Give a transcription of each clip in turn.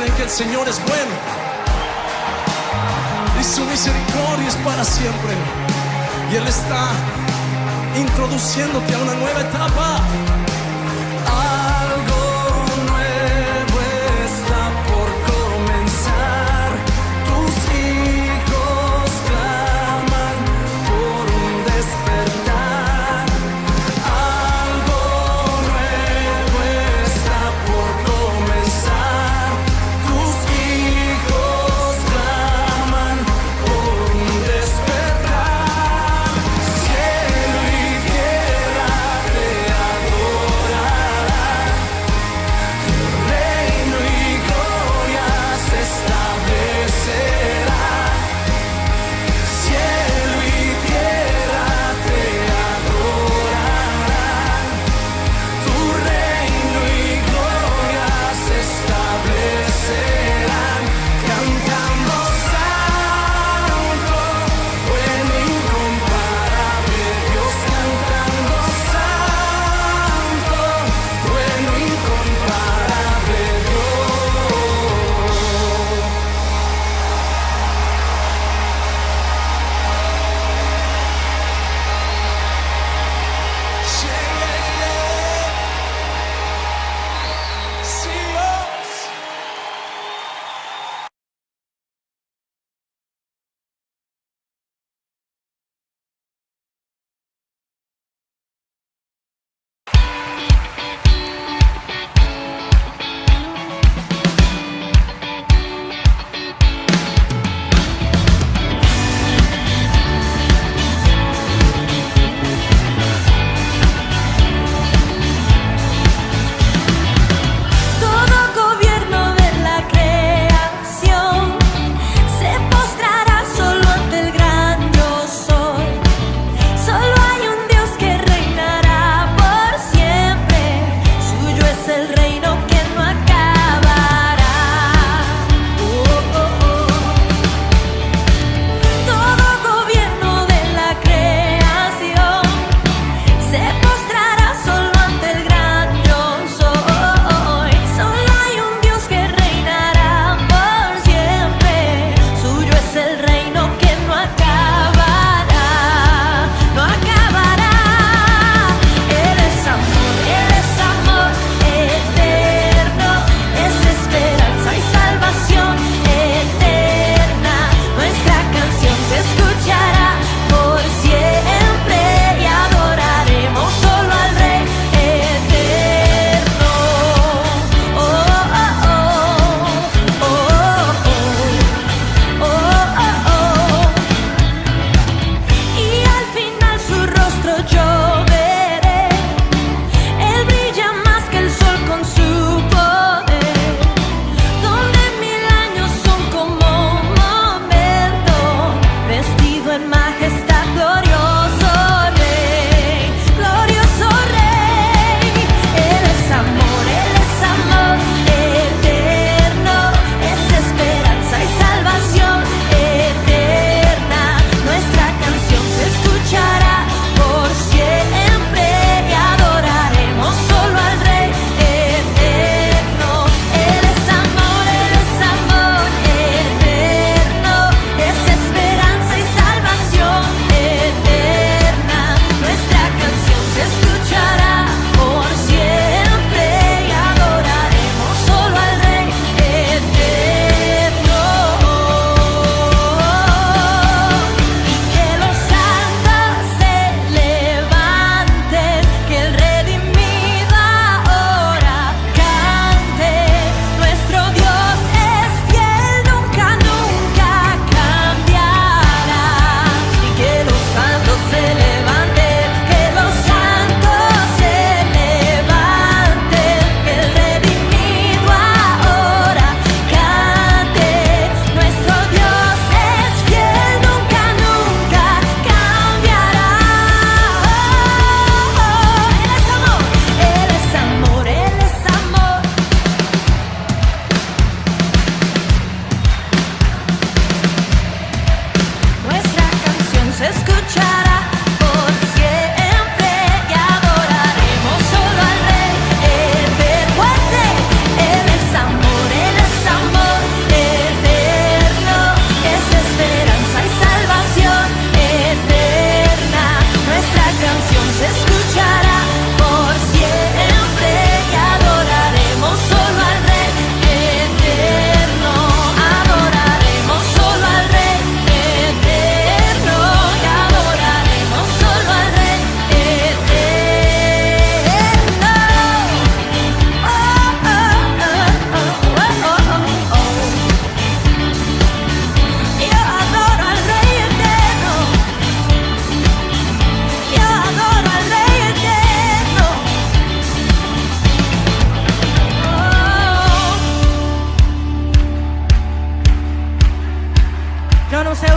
saben que el Señor es bueno y su misericordia es para siempre. Y Él está introduciéndote a una nueva etapa. Algo nuevo está por comenzar. Tus hijos claman por un despertar. Algo nuevo está por comenzar. Tus hijos claman por un despertar. Cielo y tierra te adoran.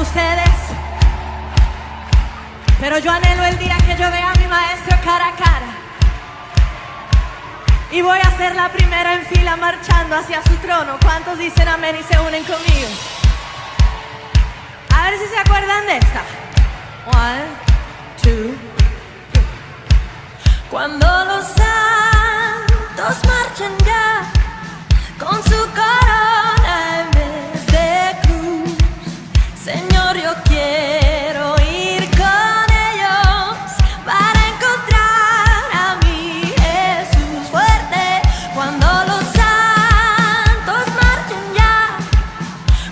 ustedes, pero yo anhelo el día que yo vea a mi maestro cara a cara. Y voy a ser la primera en fila marchando hacia su trono. ¿Cuántos dicen amén y se unen conmigo? A ver si se acuerdan de esta. 1, 2, 3. Cuando los santos marchen ya con su corona en vez de cruz, Señor, yo quiero ir con ellos para encontrar a mi Jesús fuerte. Cuando los santos marchen ya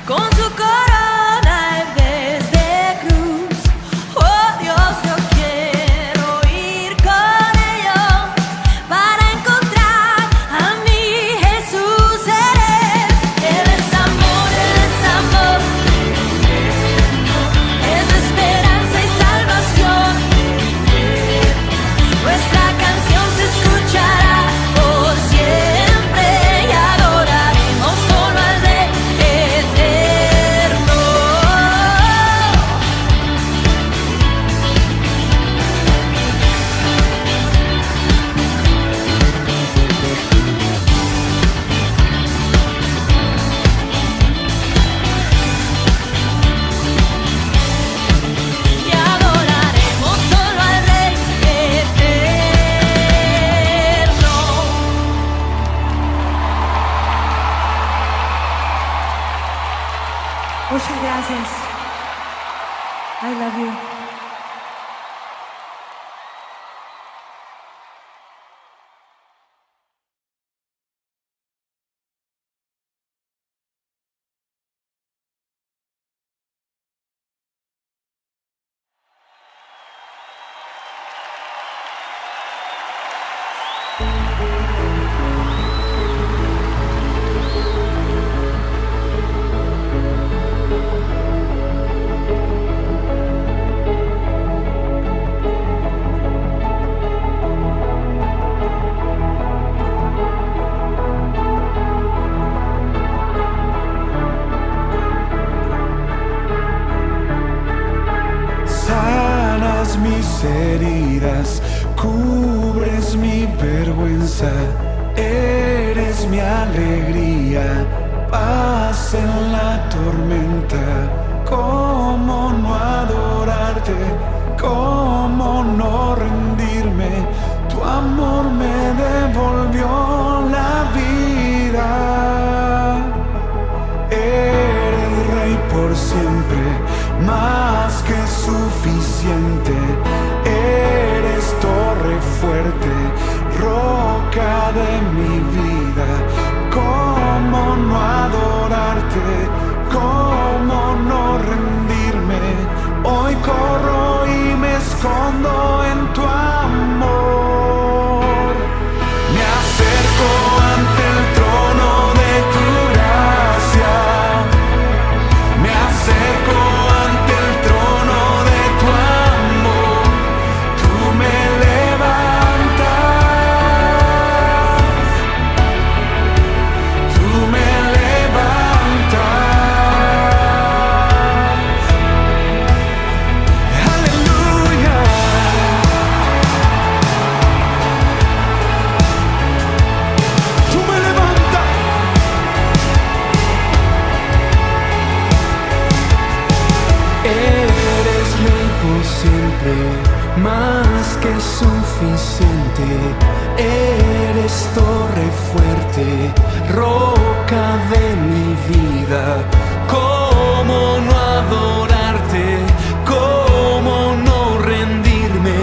con su corona en vez de cruz, oh Dios, yo quiero ir con ellos para encontrar a mi Jesús. Él es amor, Él es amor, es esperanza y salvación. Nuestra canción se escuchará por siempre y adoraremos solo al Rey eterno. Y adoraremos solo al Rey eterno. Muchas gracias. I love you. Sanas mis heridas, cubres mi vergüenza, eres mi alegría, paz en la tormenta. ¿Cómo no adorarte? ¿Cómo no rendirme? Tu amor me devolvió la vida. Eres Rey por siempre, más que suficiente. Eres torre fuerte, roca de mi vida. ¿Cómo no adorarte? ¿Cómo no rendirme? Hoy corro y me escondo en tu amor. Me acerco ante el trono de tu gracia. Me acerco ante el trono de tu amor. Tú me levantas. Tú me levantas. Aleluya. Tú me levantas. Eres Rey por siempre, más que suficiente. Eres torre fuerte, roca de mi vida. ¿Cómo no adorarte? ¿Cómo no rendirme?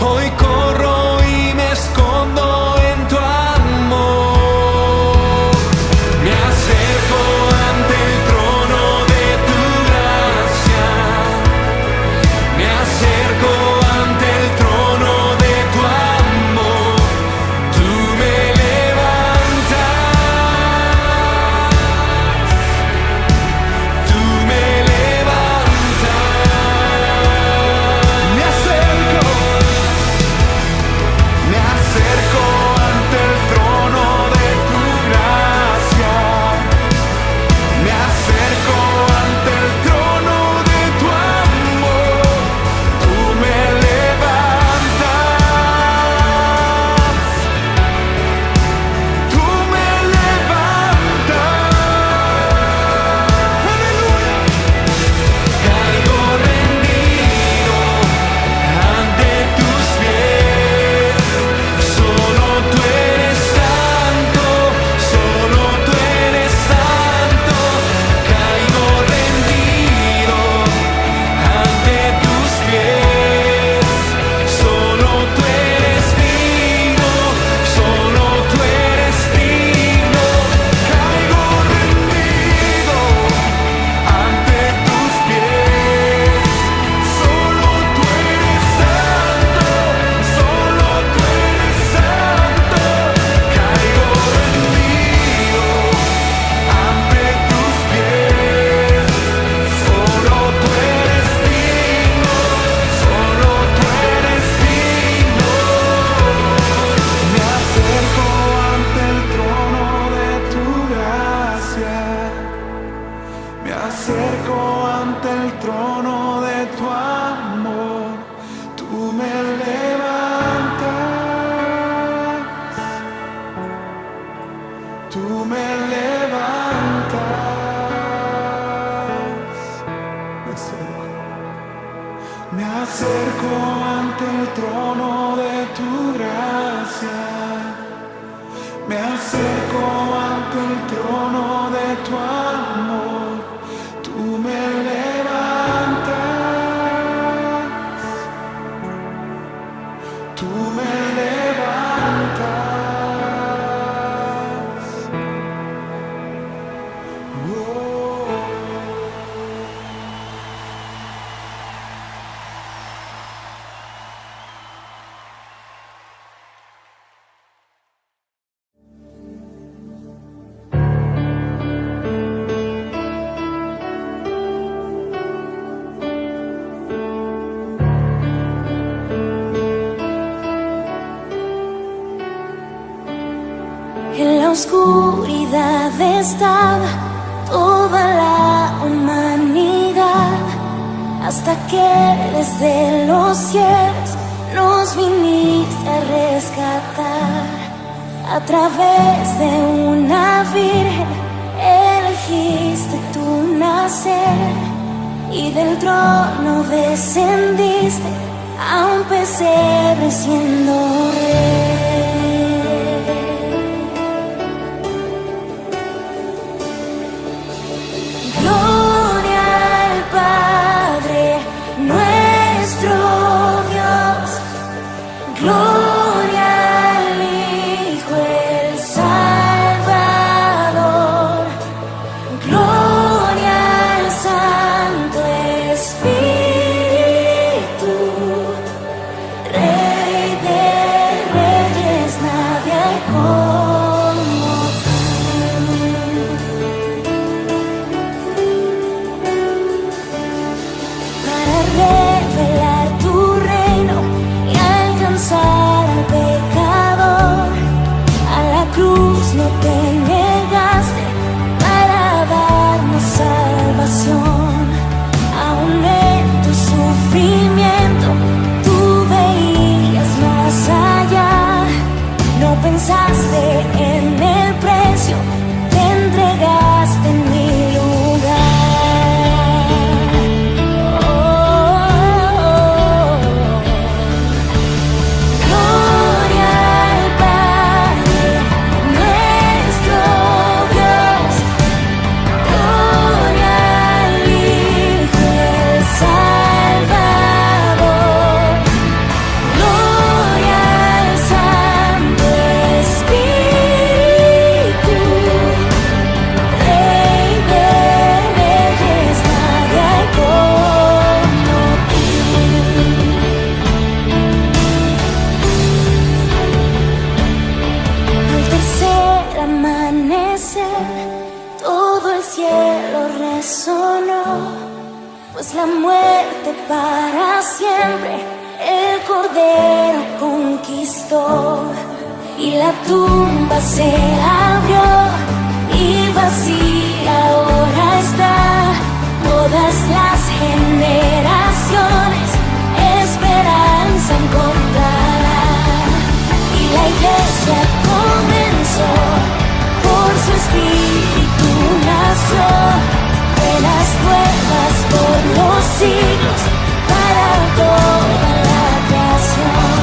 Hoy corro y me escondo en tu amor. Me acerco ante el trono de tu gracia. Me acerco ante el trono de tu amor. Tú me levantas. me levantas. Me acerco ante el trono de tu gracia. Me acerco ante el trono de tu amor. Tú me levantas. Tú me levantas. Oh. En la oscuridad estaba toda la humanidad, hasta que desde los cielos nos viniste a rescatar. A través de una virgen elegiste tu nacer, y del trono descendiste a un pesebre siendo rey. Gloria al Hijo, el Salvador. Gloria al Santo Espíritu. Rey de reyes, nadie hay como tú. Para revelar tu reino y alcanzar al pecador, a la cruz no te negaste para darnos salvación. Aún en tu sufrimiento tú veías más allá. No pensaste en el precio, te entregaste en mi lugar. Todo el cielo resonó, pues la muerte para siempre el Cordero conquistó, y la tumba se abrió y vacía ahora está. Todas las generaciones esperanza encontrarán, y la iglesia comenzó. Por su espíritu nació, buenas nuevas por los siglos, para toda la creación.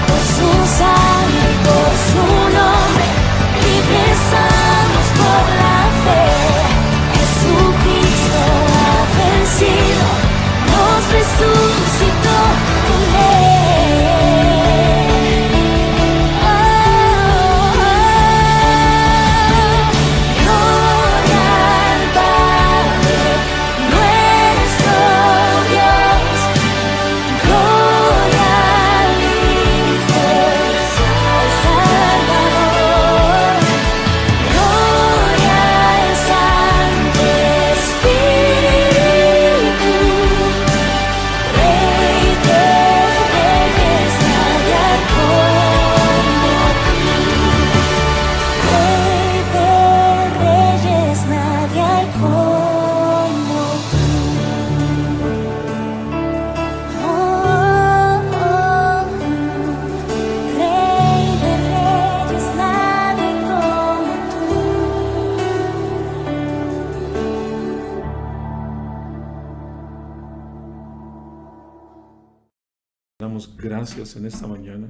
Por su sangre y por su nombre, libres gracias en esta mañana.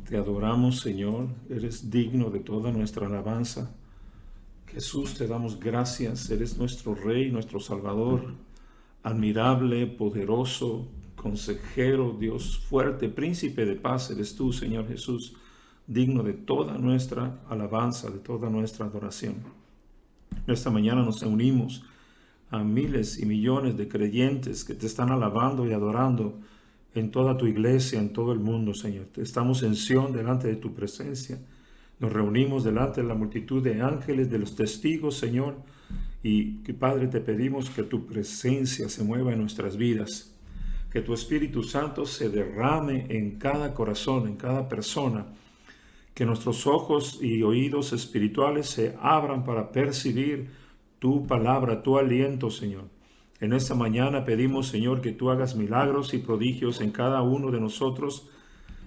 Te adoramos, Señor. Eres digno de toda nuestra alabanza. Jesús, te damos gracias. Eres nuestro Rey, nuestro Salvador. Admirable, poderoso, consejero, Dios fuerte, príncipe de paz. Eres tú, Señor Jesús, digno de toda nuestra alabanza, de toda nuestra adoración. Esta mañana nos unimos a miles y millones de creyentes que te están alabando y adorando en toda tu iglesia, en todo el mundo, Señor. Estamos en Sión delante de tu presencia. Nos reunimos delante de la multitud de ángeles, de los testigos, Señor. Y que, Padre, te pedimos que tu presencia se mueva en nuestras vidas. Que tu Espíritu Santo se derrame en cada corazón, en cada persona. Que nuestros ojos y oídos espirituales se abran para percibir tu palabra, tu aliento, Señor. En esta mañana pedimos, Señor, que tú hagas milagros y prodigios en cada uno de nosotros.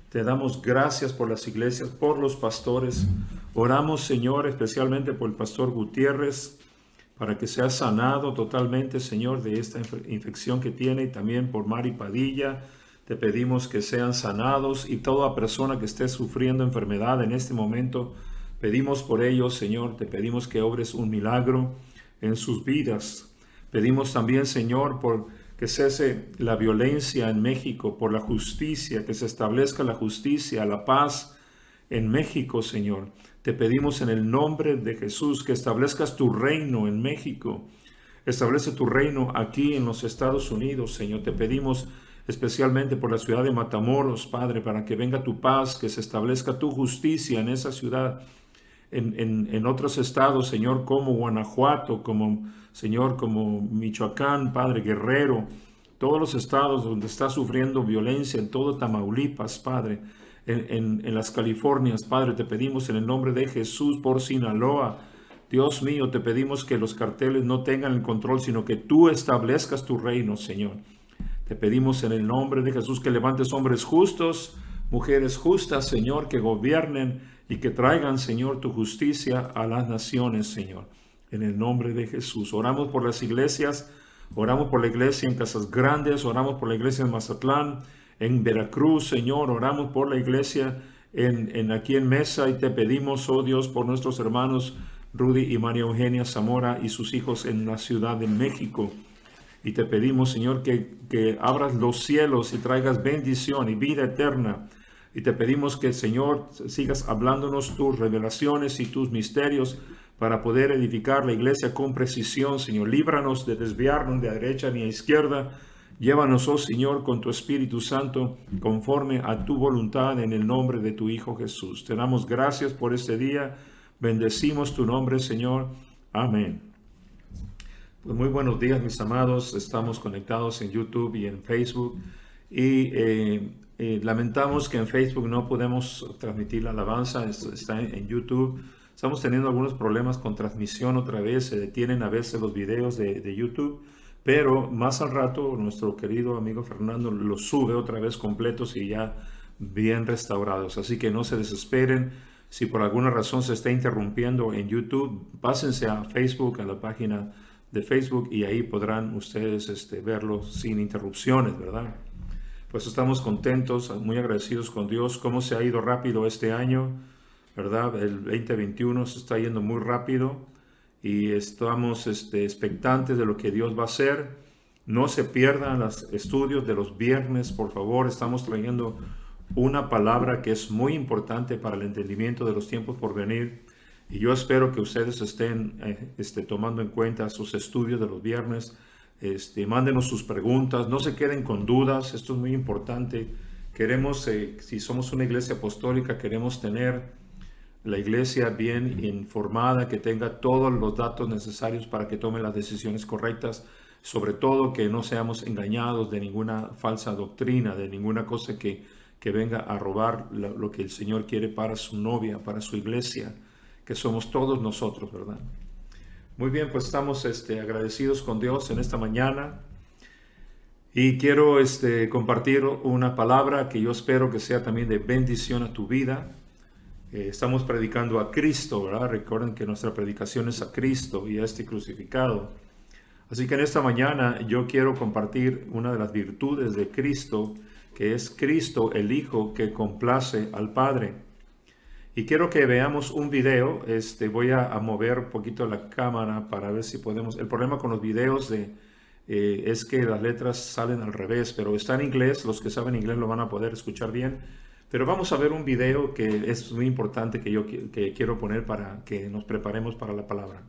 Te damos gracias por las iglesias, por los pastores. Oramos, Señor, especialmente por el pastor Gutiérrez, para que sea sanado totalmente, Señor, de esta infección que tiene, y también por Mari Padilla. Te pedimos que sean sanados, y toda persona que esté sufriendo enfermedad en este momento, pedimos por ellos, Señor. Te pedimos que obres un milagro en sus vidas. Pedimos también, Señor, por que cese la violencia en México, por la justicia, que se establezca la justicia, la paz en México, Señor. Te pedimos en el nombre de Jesús que establezcas tu reino en México. Establece tu reino aquí en los Estados Unidos, Señor. Te pedimos especialmente por la ciudad de Matamoros, Padre, para que venga tu paz, que se establezca tu justicia en esa ciudad. En otros estados, Señor, como Guanajuato, Señor, como Michoacán, Padre, Guerrero, todos los estados donde está sufriendo violencia, en todo Tamaulipas, Padre, en las Californias, Padre, te pedimos en el nombre de Jesús, por Sinaloa. Dios mío, te pedimos que los carteles no tengan el control, sino que tú establezcas tu reino, Señor. Te pedimos en el nombre de Jesús que levantes hombres justos, mujeres justas, Señor, que gobiernen y que traigan, Señor, tu justicia a las naciones, Señor. En el nombre de Jesús. Oramos por las iglesias, oramos por la iglesia en Casas Grandes, oramos por la iglesia en Mazatlán, en Veracruz, Señor. Oramos por la iglesia aquí en Mesa, y te pedimos, oh Dios, por nuestros hermanos Rudy y María Eugenia Zamora y sus hijos en la Ciudad de México. Y te pedimos, Señor, que abras los cielos y traigas bendición y vida eterna. Y te pedimos que, Señor, sigas hablándonos tus revelaciones y tus misterios para poder edificar la iglesia con precisión, Señor. Líbranos de desviarnos de derecha ni a izquierda. Llévanos, oh Señor, con tu Espíritu Santo, conforme a tu voluntad, en el nombre de tu Hijo Jesús. Te damos gracias por este día. Bendecimos tu nombre, Señor. Amén. Pues muy buenos días, mis amados. Estamos conectados en YouTube y en Facebook. Y lamentamos que en Facebook no podemos transmitir la alabanza. Esto está en YouTube. Estamos teniendo algunos problemas con transmisión otra vez. Se detienen a veces los videos de YouTube. Pero más al rato nuestro querido amigo Fernando los sube otra vez completos y ya bien restaurados. Así que no se desesperen. Si por alguna razón se está interrumpiendo en YouTube, pásense a Facebook, a la página de Facebook, y ahí podrán ustedes verlo sin interrupciones, ¿verdad? Pues estamos contentos, muy agradecidos con Dios. Cómo se ha ido rápido este año, ¿verdad? El 2021 se está yendo muy rápido y estamos expectantes de lo que Dios va a hacer. No se pierdan los estudios de los viernes, por favor. Estamos trayendo una palabra que es muy importante para el entendimiento de los tiempos por venir. Y yo espero que ustedes estén tomando en cuenta sus estudios de los viernes. Mándenos sus preguntas, no se queden con dudas. Esto es muy importante. Queremos, si somos una iglesia apostólica, queremos tener la iglesia bien informada, que tenga todos los datos necesarios para que tome las decisiones correctas. Sobre todo que no seamos engañados de ninguna falsa doctrina, de ninguna cosa que venga a robar lo que el Señor quiere para su novia, para su iglesia, que somos todos nosotros, ¿verdad? Muy bien, pues estamos agradecidos con Dios en esta mañana. Y quiero compartir una palabra que yo espero que sea también de bendición a tu vida. Estamos predicando a Cristo, ¿verdad? Recuerden que nuestra predicación es a Cristo y a crucificado. Así que en esta mañana yo quiero compartir una de las virtudes de Cristo que es Cristo, el Hijo que complace al Padre. Y quiero que veamos un video. Voy a mover un poquito la cámara para ver si podemos. El problema con los videos es que las letras salen al revés, pero está en inglés. Los que saben inglés lo van a poder escuchar bien. Pero vamos a ver un video que es muy importante que quiero poner para que nos preparemos para la palabra.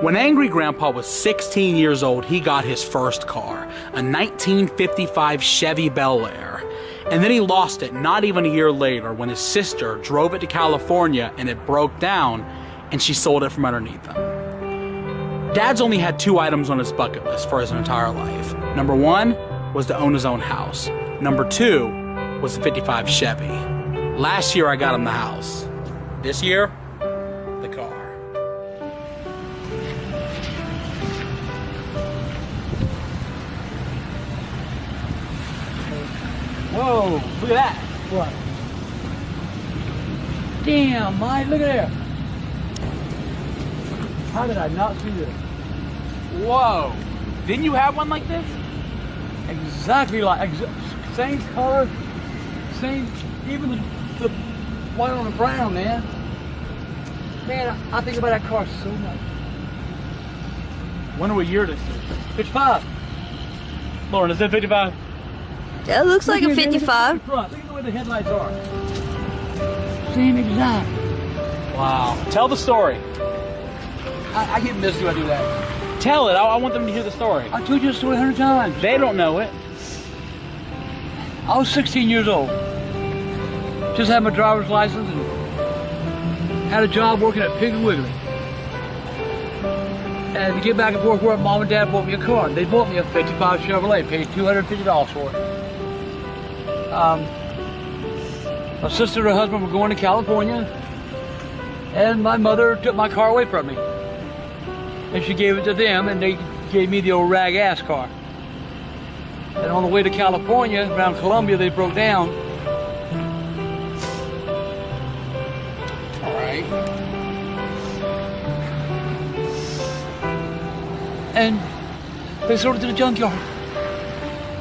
When Angry Grandpa was 16 years old, he got his first car, a 1955 Chevy Bel Air. And then he lost it not even a year later when his sister drove it to California and it broke down and she sold it from underneath him. Dad's only had 2 items on his bucket list for his entire life. Number 1 was to own his own house. Number 2 was the 55 Chevy. Last year I got him the house. This year, the car. Whoa, look at that. What? Damn, Mike, look at there. How did I not see this? Whoa. Didn't you have one like this? Exactly like, same color, same, even the white on the brown, man. Man, I think about that car so much. Wonder what year this is. 55. Lauren, is that 55? It looks like a 55. Look at the way the headlights are. Same exact. Wow. Tell the story. I get misty when I do that. Tell it. I want them to hear the story. I told you the story 100 times. They don't know it. I was 16 years old. Just had my driver's license and had a job working at Piggly Wiggly. And to get back and forth where Mom and Dad bought me a car. They bought me a 55 Chevrolet, paid $250 for it. My sister and her husband were going to California, and my mother took my car away from me. And she gave it to them, and they gave me the old rag-ass car. And on the way to California, around Columbia, they broke down. All right. And they sold it to the junkyard.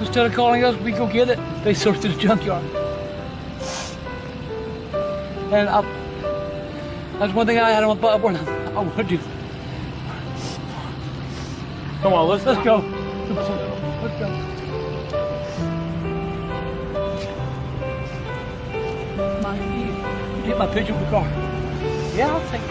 Instead of calling us, we go get it. They sold it to the junkyard. And that's one thing I had on my butt. I want to do. Come on, let's go. Let's go. Get my picture of the car. Yeah, I'll take it.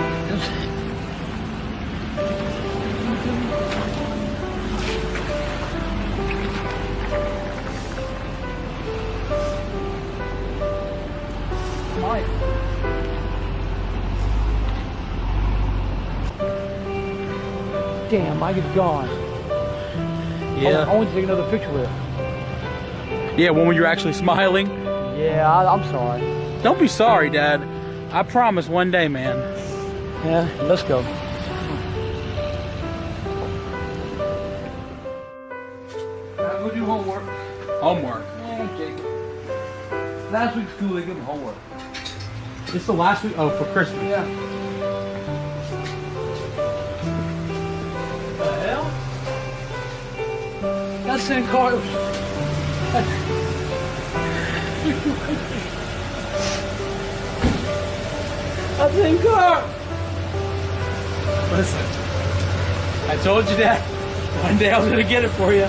Mike. Damn, Mike is gone. Yeah. I want to take another picture with him. Yeah, one when you're actually smiling. Yeah, I'm sorry. Don't be sorry, Dad. I promise one day, man. Yeah, let's go. Go do homework. Homework? Yeah, Jacob. Last week's school, they give them homework. It's the last week? Oh, for Christmas. Yeah. What the hell? That's St. Carlos. That's St. Carlos. Listen, I told you that one day I was going to get it for you.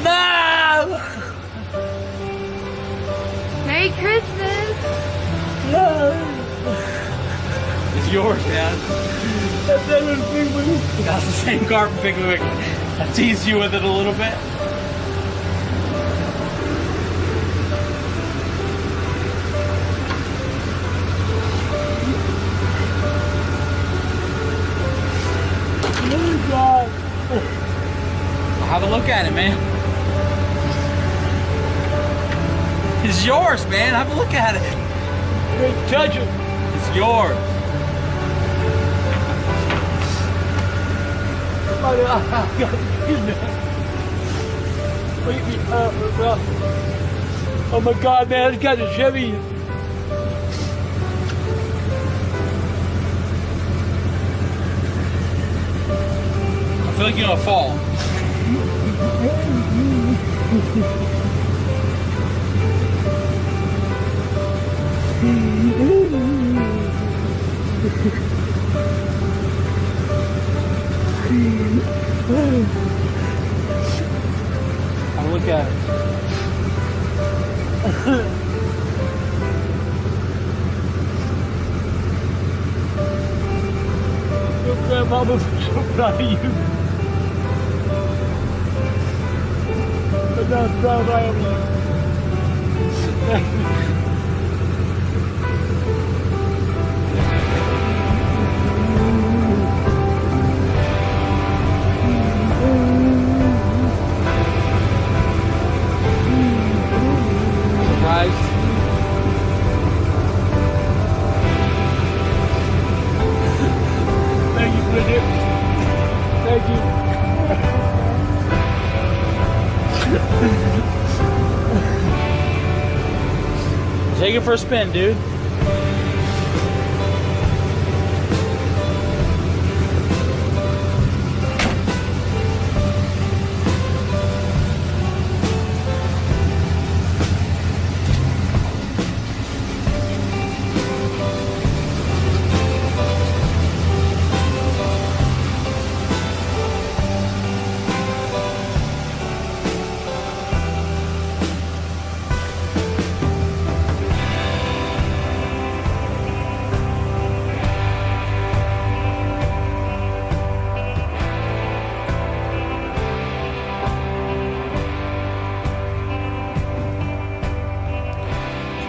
No! Merry Christmas! No! It's yours, man. That's the same car from Piggly Wiggly. I teased you with it a little bit. Oh, God. Have a look at it, man. It's yours, man. Have a look at it. Don't touch it. It's yours. Oh my God, man, it's got a Chevy. I feel like you're gonna fall. I'll look at it. Your grandmama's so proud of you. I'm not proud I am you. Thank you, Bridget. Thank you. Take it for a spin, dude.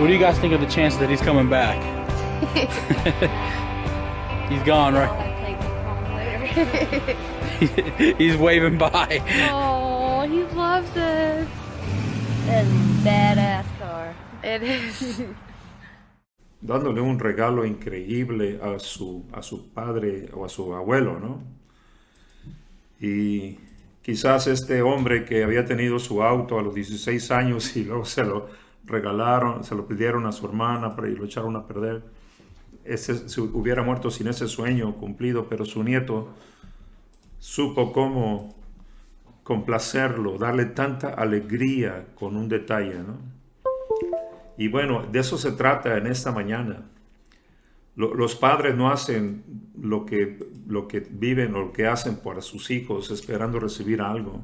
What do you guys think of the chances that he's coming back? He's gone, right? He's waving by. Oh, he loves it. That's a badass car. It is. Dándole un regalo increíble a su padre o a su abuelo, ¿no? Y quizás este hombre que había tenido su auto a los 16 años y luego se lo regalaron, se lo pidieron a su hermana y lo echaron a perder. Se hubiera muerto sin ese sueño cumplido, pero su nieto supo cómo complacerlo, darle tanta alegría con un detalle, ¿no? Y bueno, de eso se trata en esta mañana. Los padres no hacen lo que viven o lo que hacen por sus hijos esperando recibir algo,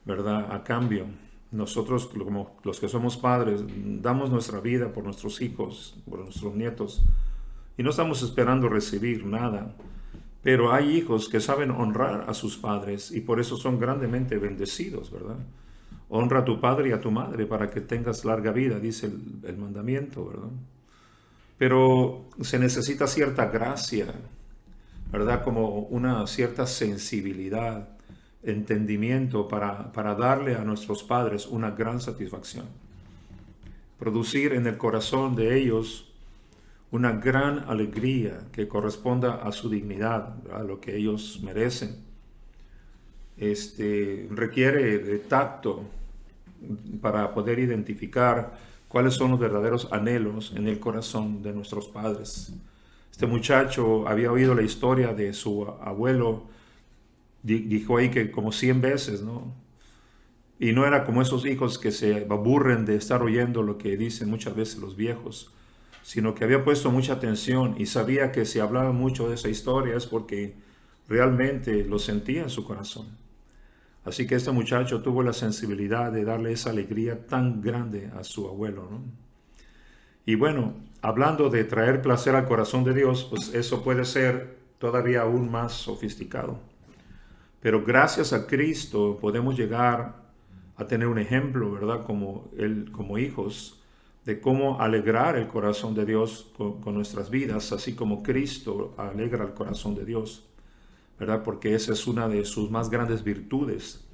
¿verdad? A cambio. Nosotros, como los que somos padres, damos nuestra vida por nuestros hijos, por nuestros nietos, y no estamos esperando recibir nada. Pero hay hijos que saben honrar a sus padres y por eso son grandemente bendecidos, ¿verdad? Honra a tu padre y a tu madre para que tengas larga vida, dice el mandamiento, ¿verdad? Pero se necesita cierta gracia, ¿verdad? Como una cierta sensibilidad, entendimiento para darle a nuestros padres una gran satisfacción. Producir en el corazón de ellos una gran alegría que corresponda a su dignidad, a lo que ellos merecen. Requiere de tacto para poder identificar cuáles son los verdaderos anhelos en el corazón de nuestros padres. Este muchacho había oído la historia de su abuelo. Dijo ahí que como 100 veces, ¿no? Y no era como esos hijos que se aburren de estar oyendo lo que dicen muchas veces los viejos, sino que había puesto mucha atención y sabía que si hablaba mucho de esa historia es porque realmente lo sentía en su corazón. Así que este muchacho tuvo la sensibilidad de darle esa alegría tan grande a su abuelo, ¿no? Y bueno, hablando de traer placer al corazón de Dios, pues eso puede ser todavía aún más sofisticado. Pero gracias a Cristo podemos llegar a tener un ejemplo, ¿verdad? Como hijos, de cómo alegrar el corazón de Dios con nuestras vidas, así como Cristo alegra el corazón de Dios, ¿verdad? Porque esa es una de sus más grandes virtudes.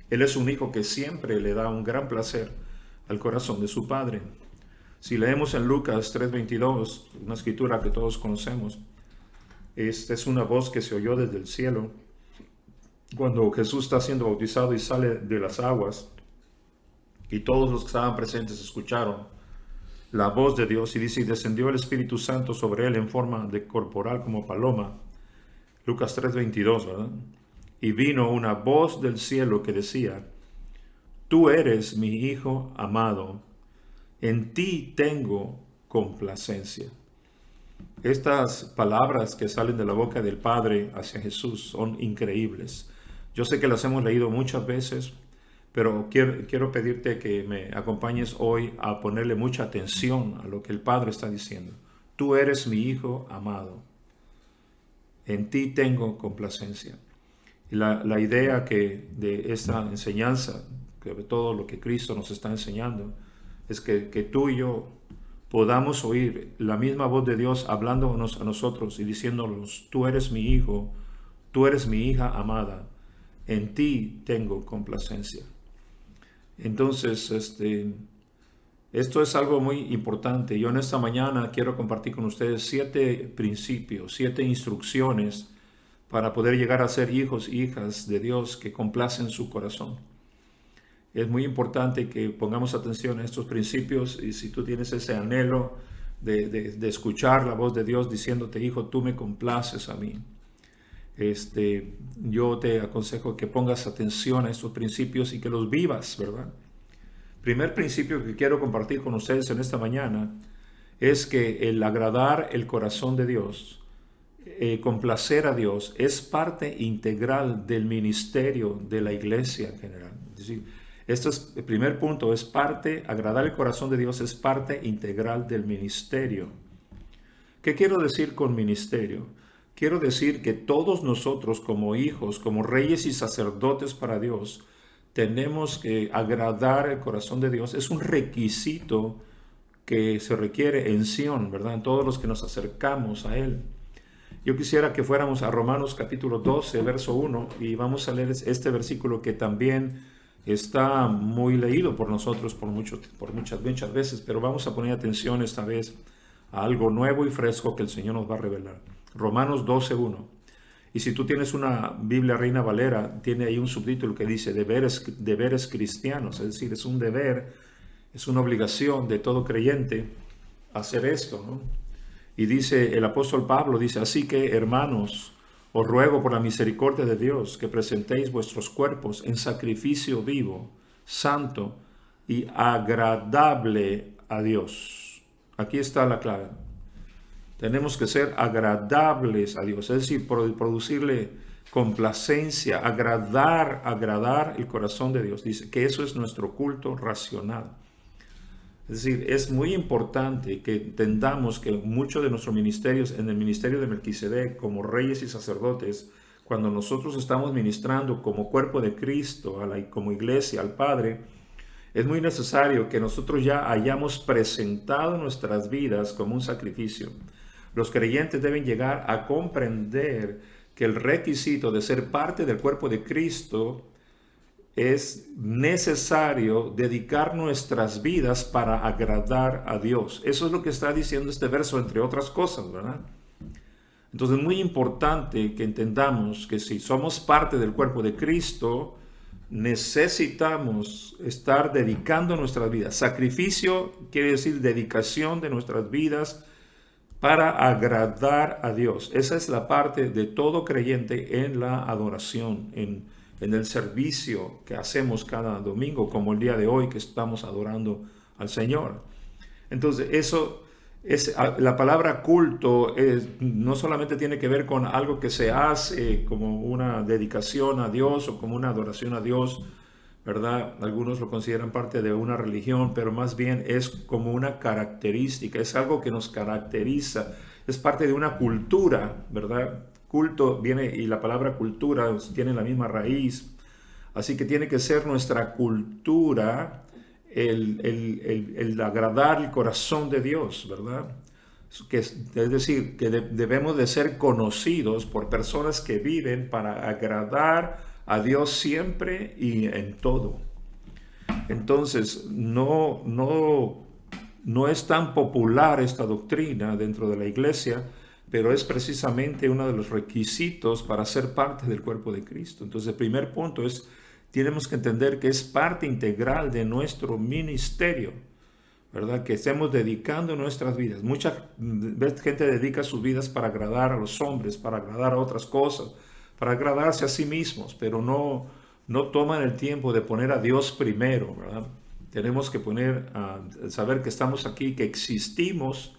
Él es un hijo que siempre le da un gran placer al corazón de su Padre. Si leemos en Lucas 3:22, una escritura que todos conocemos, esta es una voz que se oyó desde el cielo cuando Jesús está siendo bautizado y sale de las aguas, y todos los que estaban presentes escucharon la voz de Dios, y dice, y descendió el Espíritu Santo sobre él en forma de corporal como paloma. Lucas 3:22, ¿verdad? Y vino una voz del cielo que decía, tú eres mi Hijo amado, en ti tengo complacencia. Estas palabras que salen de la boca del Padre hacia Jesús son increíbles. Yo sé que las hemos leído muchas veces, pero quiero pedirte que me acompañes hoy a ponerle mucha atención a lo que el Padre está diciendo. Tú eres mi Hijo amado. En ti tengo complacencia. Y la idea de esta enseñanza, que de todo lo que Cristo nos está enseñando, es que tú y yo podamos oír la misma voz de Dios hablándonos a nosotros y diciéndonos, tú eres mi hijo, tú eres mi hija amada, en ti tengo complacencia. Entonces, esto es algo muy importante. Yo en esta mañana quiero compartir con ustedes 7 principios, 7 instrucciones para poder llegar a ser hijos e hijas de Dios que complacen su corazón. Es muy importante que pongamos atención a estos principios, y si tú tienes ese anhelo de escuchar la voz de Dios diciéndote, hijo, tú me complaces a mí, yo te aconsejo que pongas atención a estos principios y que los vivas, ¿verdad? Primer principio que quiero compartir con ustedes en esta mañana es que el agradar el corazón de Dios, complacer a Dios, es parte integral del ministerio de la iglesia en general. Es decir, este es el primer punto, agradar el corazón de Dios es parte integral del ministerio. ¿Qué quiero decir con ministerio? Quiero decir que todos nosotros como hijos, como reyes y sacerdotes para Dios, tenemos que agradar el corazón de Dios. Es un requisito que se requiere en Sion, ¿verdad? En todos los que nos acercamos a Él. Yo quisiera que fuéramos a Romanos capítulo 12, verso 1, y vamos a leer este versículo que también está muy leído por nosotros por muchas veces, pero vamos a poner atención esta vez a algo nuevo y fresco que el Señor nos va a revelar. Romanos 12, 1. Y si tú tienes una Biblia Reina Valera, tiene ahí un subtítulo que dice deberes cristianos, es decir, es un deber, es una obligación de todo creyente hacer esto, ¿no? Y dice el apóstol Pablo, dice, así que hermanos, os ruego por la misericordia de Dios que presentéis vuestros cuerpos en sacrificio vivo, santo y agradable a Dios. Aquí está la clave. Tenemos que ser agradables a Dios, es decir, producirle complacencia, agradar el corazón de Dios. Dice que eso es nuestro culto racional. Es decir, es muy importante que entendamos que muchos de nuestros ministerios, en el ministerio de Melquisedec, como reyes y sacerdotes, cuando nosotros estamos ministrando como cuerpo de Cristo, como iglesia, al Padre, es muy necesario que nosotros ya hayamos presentado nuestras vidas como un sacrificio. Los creyentes deben llegar a comprender que el requisito de ser parte del cuerpo de Cristo es necesario dedicar nuestras vidas para agradar a Dios. Eso es lo que está diciendo este verso, entre otras cosas, ¿verdad? Entonces es muy importante que entendamos que si somos parte del cuerpo de Cristo, necesitamos estar dedicando nuestras vidas. Sacrificio quiere decir dedicación de nuestras vidas para agradar a Dios. Esa es la parte de todo creyente en la adoración, en el servicio que hacemos cada domingo, como el día de hoy que estamos adorando al Señor. Entonces, eso es, la palabra culto no solamente tiene que ver con algo que se hace como una dedicación a Dios o como una adoración a Dios, ¿verdad? Algunos lo consideran parte de una religión, pero más bien es como una característica, es algo que nos caracteriza, es parte de una cultura, ¿verdad? Culto viene, y la palabra cultura tiene la misma raíz, así que tiene que ser nuestra cultura el agradar el corazón de Dios, ¿verdad? Es decir, que debemos de ser conocidos por personas que viven para agradar a Dios siempre y en todo. Entonces, no es tan popular esta doctrina dentro de la iglesia, pero es precisamente uno de los requisitos para ser parte del cuerpo de Cristo. Entonces, el primer punto es, tenemos que entender que es parte integral de nuestro ministerio, ¿verdad? Que estemos dedicando nuestras vidas. Mucha gente dedica sus vidas para agradar a los hombres, para agradar a otras cosas, para agradarse a sí mismos, pero no no toman el tiempo de poner a Dios primero, ¿verdad? Tenemos que saber que estamos aquí, que existimos,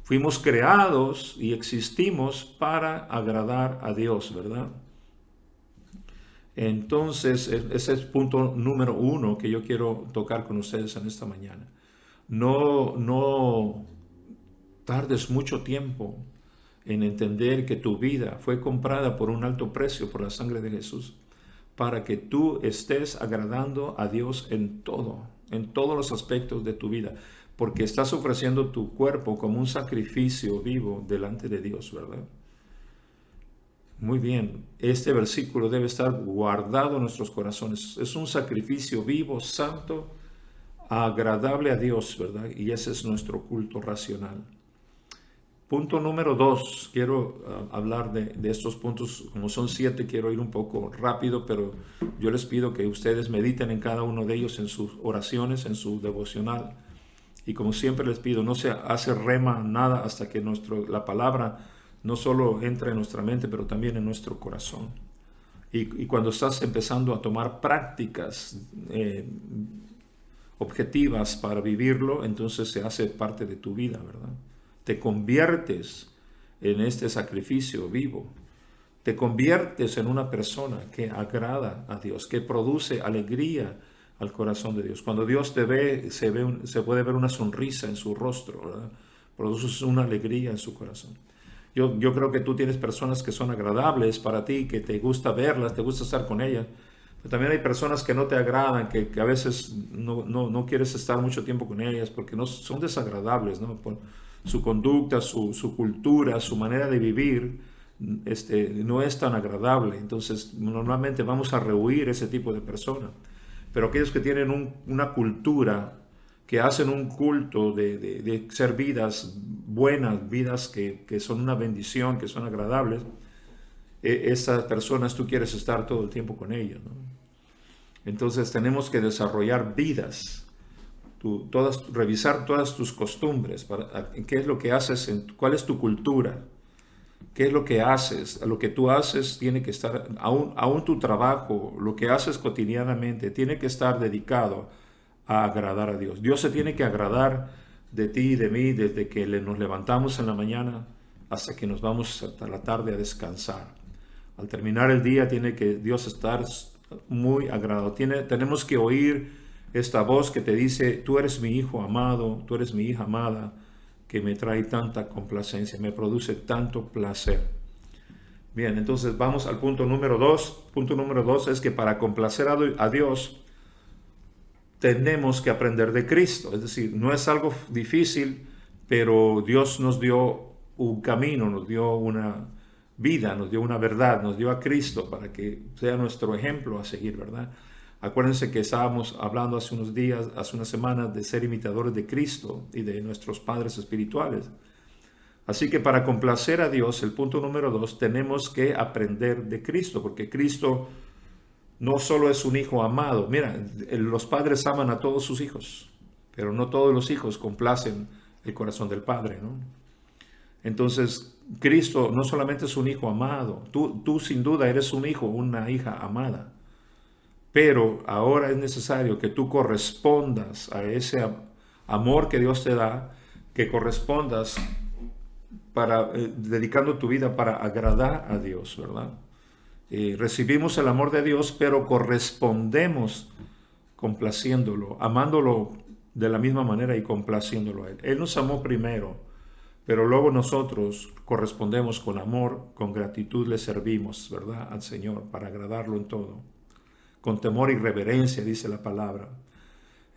fuimos creados y existimos para agradar a Dios, ¿verdad? Entonces, ese es punto número 1 que yo quiero tocar con ustedes en esta mañana. No tardes mucho tiempo en entender que tu vida fue comprada por un alto precio, por la sangre de Jesús, para que tú estés agradando a Dios en todos los aspectos de tu vida, porque estás ofreciendo tu cuerpo como un sacrificio vivo delante de Dios, ¿verdad? Muy bien, este versículo debe estar guardado en nuestros corazones. Es un sacrificio vivo, santo, agradable a Dios, ¿verdad? Y ese es nuestro culto racional. Punto número 2, quiero hablar de estos puntos, como son 7, quiero ir un poco rápido, pero yo les pido que ustedes mediten en cada uno de ellos en sus oraciones, en su devocional. Y como siempre les pido, no se hace rema nada hasta que la palabra no solo entra en nuestra mente, pero también en nuestro corazón. Y cuando estás empezando a tomar prácticas objetivas para vivirlo, entonces se hace parte de tu vida, ¿verdad? Te conviertes en este sacrificio vivo. Te conviertes en una persona que agrada a Dios, que produce alegría al corazón de Dios. Cuando Dios te ve, se puede ver una sonrisa en su rostro, ¿verdad? Produces una alegría en su corazón. Yo creo que tú tienes personas que son agradables para ti, que te gusta verlas, te gusta estar con ellas. Pero también hay personas que no te agradan, que a veces no quieres estar mucho tiempo con ellas porque no son desagradables, ¿no? Por su conducta, su cultura, su manera de vivir, no es tan agradable. Entonces, normalmente vamos a rehuir ese tipo de personas. Pero aquellos que tienen una cultura, que hacen un culto de ser vidas buenas, vidas que son una bendición, que son agradables, esas personas tú quieres estar todo el tiempo con ellas, ¿no? Entonces tenemos que desarrollar vidas, revisar todas tus costumbres, qué es lo que haces, cuál es tu cultura, qué es lo que haces. Lo que tú haces tiene que estar, aún tu trabajo, lo que haces cotidianamente, tiene que estar dedicado a agradar a Dios. Dios se tiene que agradar de ti y de mí desde que nos levantamos en la mañana hasta que nos vamos hasta la tarde a descansar. Al terminar el día tiene que Dios estar muy agradado. Tenemos que oír esta voz que te dice: tú eres mi hijo amado, tú eres mi hija amada, que me trae tanta complacencia, me produce tanto placer. Bien, entonces vamos al punto número 2. Punto número 2 es que para complacer a Dios tenemos que aprender de Cristo. Es decir, no es algo difícil, pero Dios nos dio un camino, nos dio una vida, nos dio una verdad, nos dio a Cristo para que sea nuestro ejemplo a seguir, ¿verdad? Acuérdense que estábamos hablando hace unos días, hace unas semanas, de ser imitadores de Cristo y de nuestros padres espirituales. Así que para complacer a Dios, el punto número 2, tenemos que aprender de Cristo, porque Cristo no solo es un hijo amado. Mira, los padres aman a todos sus hijos, pero no todos los hijos complacen el corazón del Padre, ¿no? Entonces, Cristo no solamente es un hijo amado, tú sin duda eres un hijo, una hija amada, pero ahora es necesario que tú correspondas a ese amor que Dios te da, que correspondas dedicando tu vida para agradar a Dios, ¿verdad? Recibimos el amor de Dios, pero correspondemos complaciéndolo, amándolo de la misma manera y complaciéndolo a Él. Él nos amó primero, pero luego nosotros correspondemos con amor, con gratitud le servimos, ¿verdad?, al Señor para agradarlo en todo. Con temor y reverencia, dice la palabra.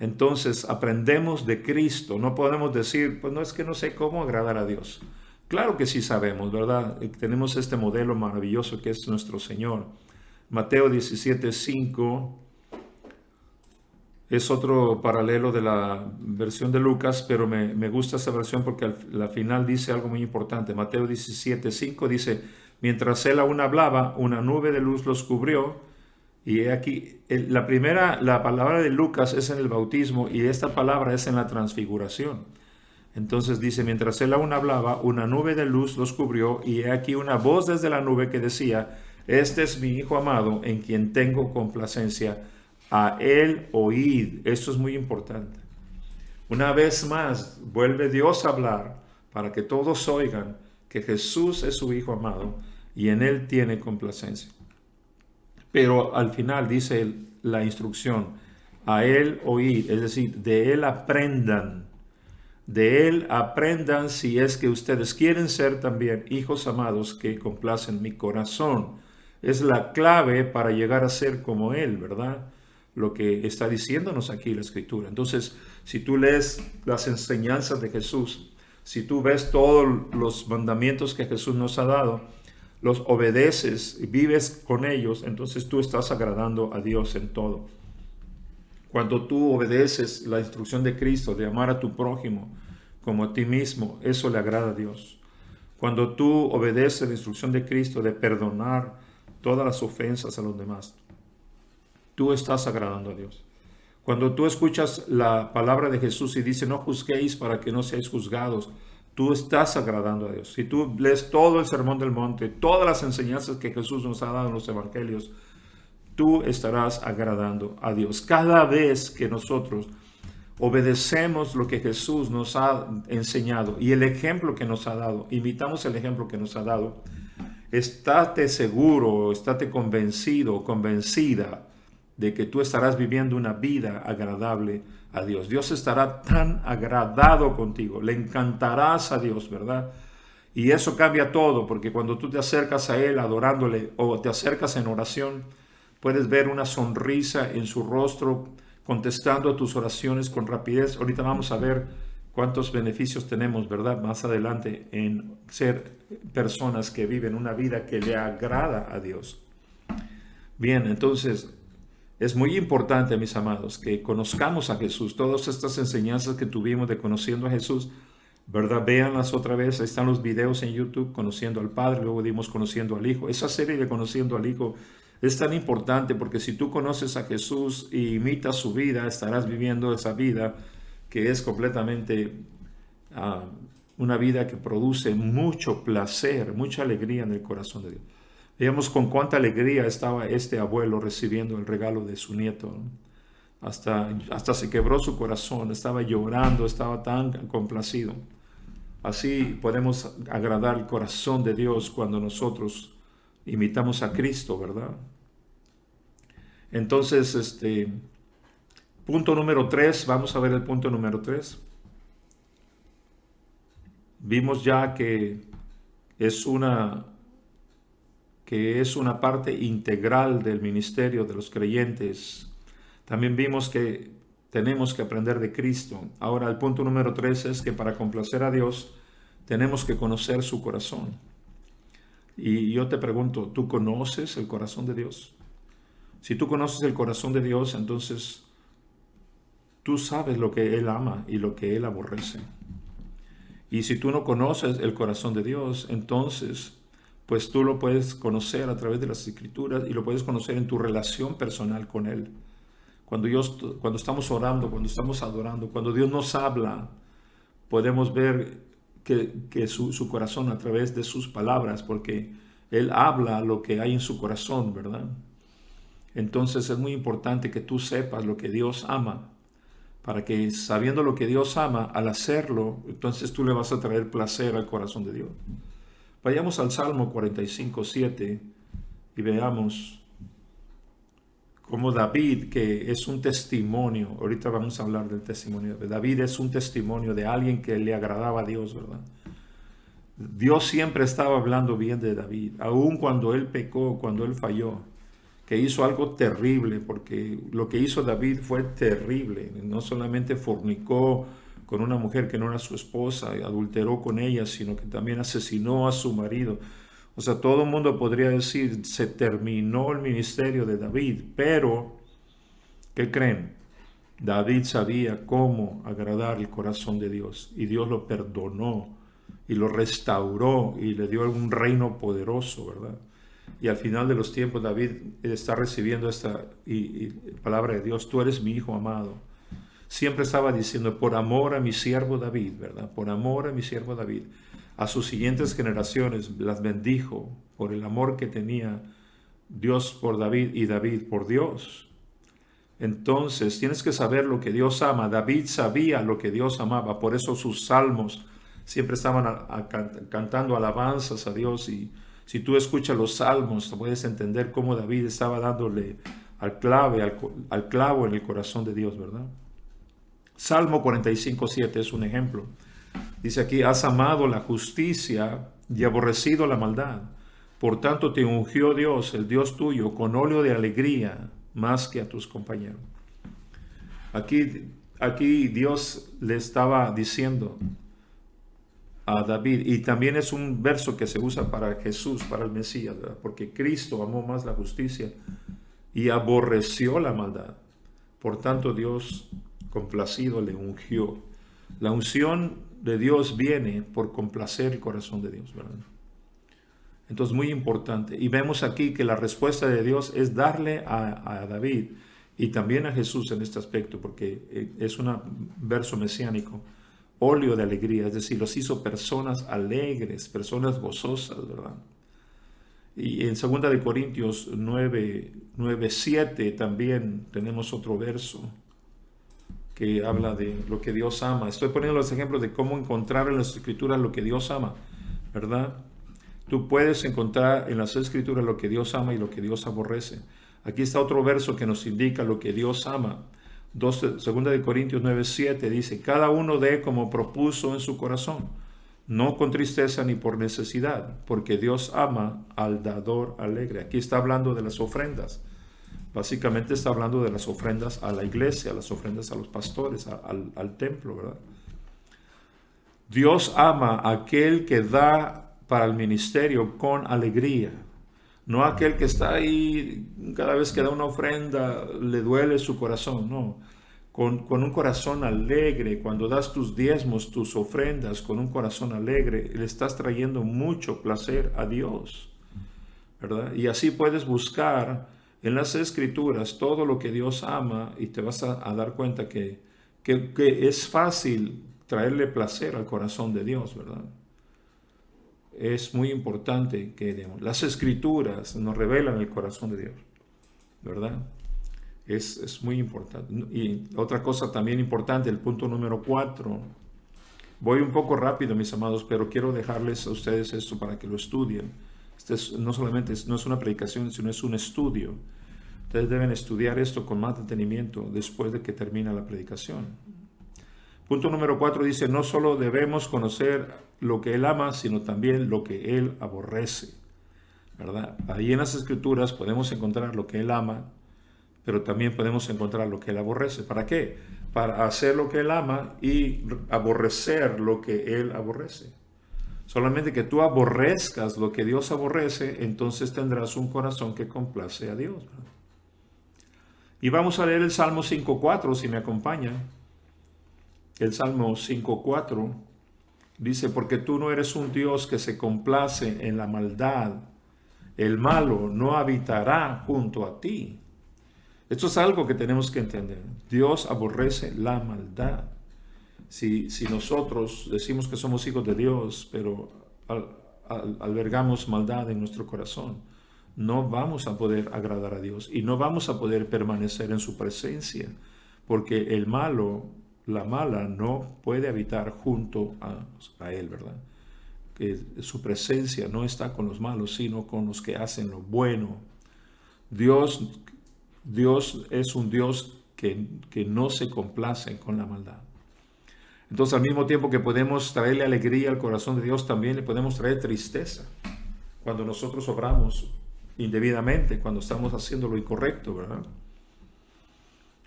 Entonces aprendemos de Cristo. No podemos decir, pues no, es que no sé cómo agradar a Dios. Claro que sí sabemos, ¿verdad? Tenemos este modelo maravilloso que es nuestro Señor. Mateo 17:5 es otro paralelo de la versión de Lucas, pero me gusta esta versión porque al final dice algo muy importante. Mateo 17:5 dice: mientras él aún hablaba, una nube de luz los cubrió. Y aquí, la palabra de Lucas es en el bautismo y esta palabra es en la transfiguración. Entonces dice: mientras él aún hablaba, una nube de luz los cubrió, y he aquí una voz desde la nube que decía: Este es mi Hijo amado en quien tengo complacencia. A Él oíd. Esto es muy importante. Una vez más, vuelve Dios a hablar para que todos oigan que Jesús es su Hijo amado y en Él tiene complacencia. Pero al final dice la instrucción, a Él oíd, es decir, de Él aprendan. De Él aprendan si es que ustedes quieren ser también hijos amados que complacen mi corazón. Es la clave para llegar a ser como Él, ¿verdad? Lo que está diciéndonos aquí la Escritura. Entonces, si tú lees las enseñanzas de Jesús, si tú ves todos los mandamientos que Jesús nos ha dado, los obedeces y vives con ellos, entonces tú estás agradando a Dios en todo. Cuando tú obedeces la instrucción de Cristo de amar a tu prójimo como a ti mismo, eso le agrada a Dios. Cuando tú obedeces la instrucción de Cristo de perdonar todas las ofensas a los demás, tú estás agradando a Dios. Cuando tú escuchas la palabra de Jesús y dice no juzguéis para que no seáis juzgados, tú estás agradando a Dios. Si tú lees todo el Sermón del Monte, todas las enseñanzas que Jesús nos ha dado en los evangelios, tú estarás agradando a Dios. Cada vez que nosotros obedecemos lo que Jesús nos ha enseñado y el ejemplo que nos ha dado, imitamos el ejemplo que nos ha dado, estate seguro, estate convencido o convencida de que tú estarás viviendo una vida agradable a Dios. Dios estará tan agradado contigo, le encantarás a Dios, ¿verdad? Y eso cambia todo, porque cuando tú te acercas a Él adorándole o te acercas en oración, puedes ver una sonrisa en su rostro, contestando a tus oraciones con rapidez. Ahorita vamos a ver cuántos beneficios tenemos, ¿verdad? Más adelante en ser personas que viven una vida que le agrada a Dios. Bien, entonces es muy importante, mis amados, que conozcamos a Jesús. Todas estas enseñanzas que tuvimos de conociendo a Jesús, ¿verdad? Véanlas otra vez. Ahí están los videos en YouTube, conociendo al Padre, luego dimos conociendo al Hijo. Esa serie de conociendo al Hijo es tan importante porque si tú conoces a Jesús y imitas su vida, estarás viviendo esa vida que es completamente una vida que produce mucho placer, mucha alegría en el corazón de Dios. Veamos con cuánta alegría estaba este abuelo recibiendo el regalo de su nieto, ¿no? Hasta se quebró su corazón, estaba llorando, estaba tan complacido. Así podemos agradar el corazón de Dios cuando nosotros imitamos a Cristo, ¿verdad? Entonces, punto número 3, vamos a ver el punto número 3. Vimos ya que es una parte integral del ministerio de los creyentes. También vimos que tenemos que aprender de Cristo. Ahora el punto número 3 es que para complacer a Dios tenemos que conocer su corazón. Y yo te pregunto, ¿tú conoces el corazón de Dios? Si tú conoces el corazón de Dios, entonces tú sabes lo que Él ama y lo que Él aborrece. Y si tú no conoces el corazón de Dios, entonces pues tú lo puedes conocer a través de las Escrituras y lo puedes conocer en tu relación personal con Él. Cuando estamos orando, cuando estamos adorando, cuando Dios nos habla, podemos ver que su corazón a través de sus palabras, porque Él habla lo que hay en su corazón, ¿verdad? Entonces es muy importante que tú sepas lo que Dios ama, para que sabiendo lo que Dios ama, al hacerlo, entonces tú le vas a traer placer al corazón de Dios. Vayamos al Salmo 45:7 y veamos cómo David, que es un testimonio, ahorita vamos a hablar del testimonio de David, es un testimonio de alguien que le agradaba a Dios, ¿verdad? Dios siempre estaba hablando bien de David, aun cuando él pecó, cuando él falló, que hizo algo terrible, porque lo que hizo David fue terrible. No solamente fornicó con una mujer que no era su esposa, y adulteró con ella, sino que también asesinó a su marido. O sea, todo el mundo podría decir, se terminó el ministerio de David, pero, ¿qué creen? David sabía cómo agradar el corazón de Dios, y Dios lo perdonó, y lo restauró, y le dio un reino poderoso, ¿verdad? Y al final de los tiempos, David está recibiendo esta palabra de Dios, tú eres mi hijo amado. Siempre estaba diciendo, por amor a mi siervo David, ¿verdad? Por amor a mi siervo David. A sus siguientes generaciones las bendijo por el amor que tenía Dios por David y David por Dios. Entonces tienes que saber lo que Dios ama. David sabía lo que Dios amaba, por eso sus salmos siempre estaban cantando alabanzas a Dios. Y si tú escuchas los salmos, puedes entender cómo David estaba dándole al clavo en el corazón de Dios, ¿verdad? Salmo 45:7 es un ejemplo. Dice aquí: has amado la justicia y aborrecido la maldad. Por tanto te ungió Dios, el Dios tuyo, con óleo de alegría más que a tus compañeros. Aquí Dios le estaba diciendo a David, y también es un verso que se usa para Jesús, para el Mesías, ¿verdad? Porque Cristo amó más la justicia y aborreció la maldad. Por tanto Dios, complacido, le ungió. La unción de Dios viene por complacer el corazón de Dios, ¿verdad? Entonces, muy importante. Y vemos aquí que la respuesta de Dios es darle a David y también a Jesús en este aspecto, porque es un verso mesiánico, óleo de alegría, es decir, los hizo personas alegres, personas gozosas, ¿verdad? Y en 2 de Corintios 9:7 también tenemos otro verso que habla de lo que Dios ama. Estoy poniendo los ejemplos de cómo encontrar en las Escrituras lo que Dios ama, ¿verdad? Tú puedes encontrar en las Escrituras lo que Dios ama y lo que Dios aborrece. Aquí está otro verso que nos indica lo que Dios ama. 2 de Corintios 9:7 dice: cada uno dé como propuso en su corazón, no con tristeza ni por necesidad, porque Dios ama al dador alegre. Aquí está hablando de las ofrendas. Básicamente está hablando de las ofrendas a la iglesia, las ofrendas a los pastores, al templo, ¿verdad? Dios ama a aquel que da para el ministerio con alegría, no aquel que está ahí cada vez que da una ofrenda le duele su corazón, no, con un corazón alegre. Cuando das tus diezmos, tus ofrendas con un corazón alegre, le estás trayendo mucho placer a Dios, ¿verdad? Y así puedes buscar en las Escrituras todo lo que Dios ama y te vas a dar cuenta que es fácil traerle placer al corazón de Dios, ¿verdad? Es muy importante que las Escrituras nos revelan el corazón de Dios, ¿verdad? Es muy importante. Y otra cosa también importante, el punto número 4. Voy un poco rápido, mis amados, pero quiero dejarles a ustedes esto para que lo estudien. No es una predicación, sino es un estudio. Ustedes deben estudiar esto con más detenimiento después de que termine la predicación. Punto número 4 dice: no solo debemos conocer lo que Él ama, sino también lo que Él aborrece, ¿verdad? Ahí en las Escrituras podemos encontrar lo que Él ama, pero también podemos encontrar lo que Él aborrece. ¿Para qué? Para hacer lo que Él ama y aborrecer lo que Él aborrece. Solamente que tú aborrezcas lo que Dios aborrece, entonces tendrás un corazón que complace a Dios, ¿verdad? Y vamos a leer el Salmo 5:4, si me acompañan. El Salmo 5:4 dice: porque tú no eres un Dios que se complace en la maldad, el malo no habitará junto a ti. Esto es algo que tenemos que entender. Dios aborrece la maldad. Si nosotros decimos que somos hijos de Dios, pero albergamos maldad en nuestro corazón, no vamos a poder agradar a Dios y no vamos a poder permanecer en su presencia, porque el malo, la mala, no puede habitar junto a Él, ¿verdad? Que su presencia no está con los malos, sino con los que hacen lo bueno. Dios es un Dios que no se complace con la maldad. Entonces, al mismo tiempo que podemos traerle alegría al corazón de Dios, también le podemos traer tristeza cuando nosotros obramos indebidamente, cuando estamos haciendo lo incorrecto, ¿verdad?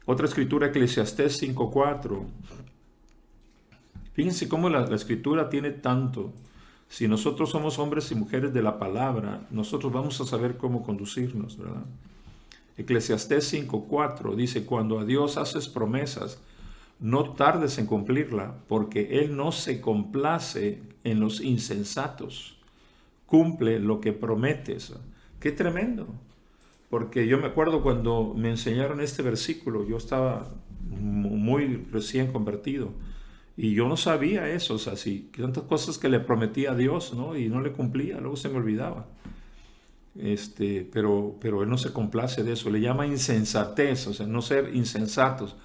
Otra escritura, Eclesiastés 5:4. Fíjense cómo la escritura tiene tanto. Si nosotros somos hombres y mujeres de la palabra, nosotros vamos a saber cómo conducirnos, ¿verdad? Eclesiastés 5:4 dice: cuando a Dios haces promesas, no tardes en cumplirla, porque Él no se complace en los insensatos. Cumple lo que prometes. ¡Qué tremendo! Porque yo me acuerdo cuando me enseñaron este versículo, yo estaba muy recién convertido y yo no sabía eso, o sea, sí, tantas cosas que le prometía a Dios, ¿no? Y no le cumplía, luego se me olvidaba. Pero Él no se complace de eso. Le llama insensatez, o sea, no ser insensatos.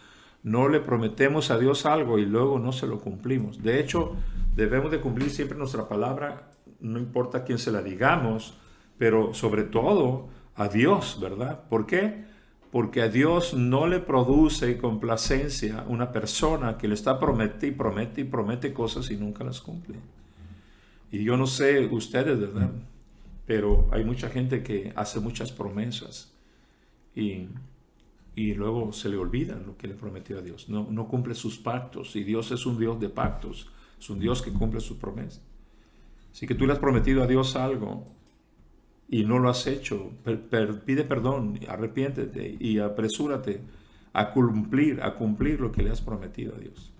No le prometemos a Dios algo y luego no se lo cumplimos. De hecho, debemos de cumplir siempre nuestra palabra, no importa a quién se la digamos, pero sobre todo a Dios, ¿verdad? ¿Por qué? Porque a Dios no le produce complacencia una persona que le está promete cosas y nunca las cumple. Y yo no sé ustedes, ¿verdad? Pero hay mucha gente que hace muchas promesas y luego se le olvida lo que le prometió a Dios. No cumple sus pactos, y Dios es un Dios de pactos, es un Dios que cumple sus promesas. Así que tú le has prometido a Dios algo y no lo has hecho, pide perdón, arrepiéntete y apresúrate a cumplir lo que le has prometido a Dios.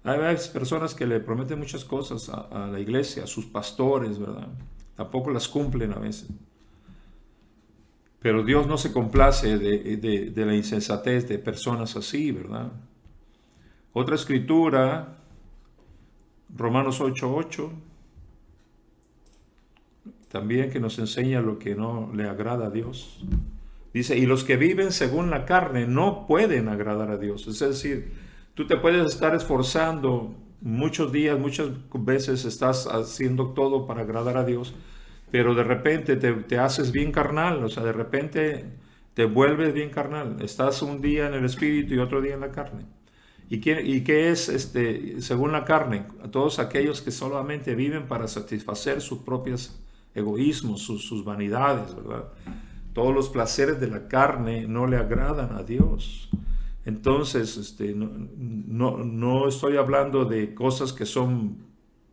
Hay personas que le prometen muchas cosas a la iglesia, a sus pastores, ¿verdad? Tampoco las cumplen a veces. Pero Dios no se complace de la insensatez de personas así, ¿verdad? Otra escritura, Romanos 8:8, también, que nos enseña lo que no le agrada a Dios. Dice, y los que viven según la carne no pueden agradar a Dios. Es decir, tú te puedes estar esforzando muchos días, muchas veces estás haciendo todo para agradar a Dios, pero de repente te haces bien carnal, o sea, de repente te vuelves bien carnal. Estás un día en el espíritu y otro día en la carne. ¿Y qué es según la carne? A todos aquellos que solamente viven para satisfacer sus propios egoísmos, sus vanidades, ¿verdad? Todos los placeres de la carne no le agradan a Dios. Entonces, no estoy hablando de cosas que son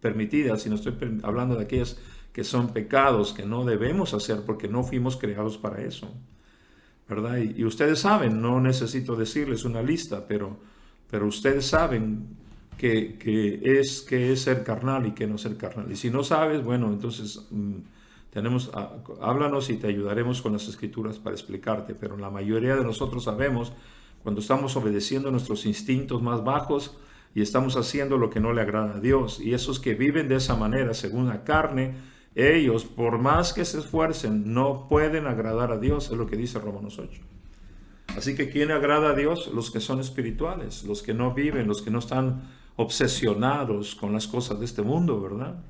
permitidas, sino estoy hablando de aquellas que son pecados que no debemos hacer porque no fuimos creados para eso, ¿verdad? Y ustedes saben, no necesito decirles una lista, pero ustedes saben que es ser carnal y que no ser carnal. Y si no sabes, bueno, entonces háblanos y te ayudaremos con las escrituras para explicarte. Pero la mayoría de nosotros sabemos cuando estamos obedeciendo nuestros instintos más bajos y estamos haciendo lo que no le agrada a Dios. Y esos que viven de esa manera, según la carne, ellos, por más que se esfuercen, no pueden agradar a Dios, es lo que dice Romanos 8. Así que ¿quién agrada a Dios? Los que son espirituales, los que no viven, los que no están obsesionados con las cosas de este mundo, ¿verdad?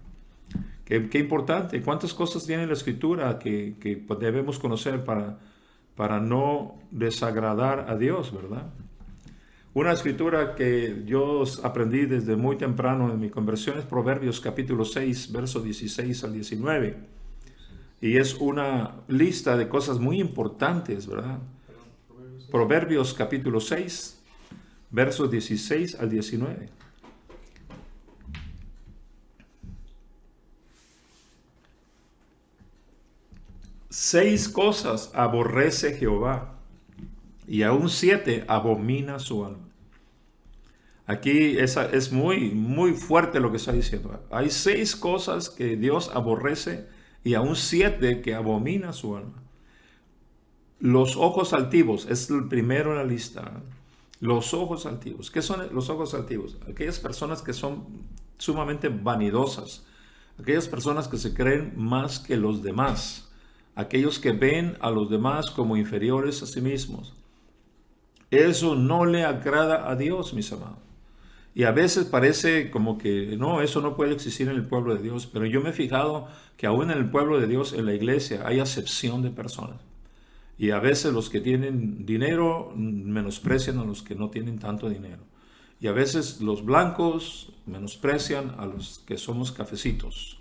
Qué importante. ¿Cuántas cosas tiene la Escritura que debemos conocer para no desagradar a Dios, ¿verdad? Una escritura que yo aprendí desde muy temprano en mi conversión es Proverbios capítulo 6, versos 16 al 19. Y es una lista de cosas muy importantes, ¿verdad? Proverbios capítulo 6, versos 16 al 19. Seis cosas aborrece Jehová, y aún 7 abomina su alma. Aquí es muy, muy fuerte lo que está diciendo. Hay 6 cosas que Dios aborrece y aún 7 que abomina su alma. Los ojos altivos es el primero en la lista. Los ojos altivos. ¿Qué son los ojos altivos? Aquellas personas que son sumamente vanidosas. Aquellas personas que se creen más que los demás. Aquellos que ven a los demás como inferiores a sí mismos. Eso no le agrada a Dios, mis amados. Y a veces parece como que no, eso no puede existir en el pueblo de Dios. Pero yo me he fijado que aún en el pueblo de Dios, en la iglesia, hay acepción de personas. Y a veces los que tienen dinero menosprecian a los que no tienen tanto dinero. Y a veces los blancos menosprecian a los que somos cafecitos,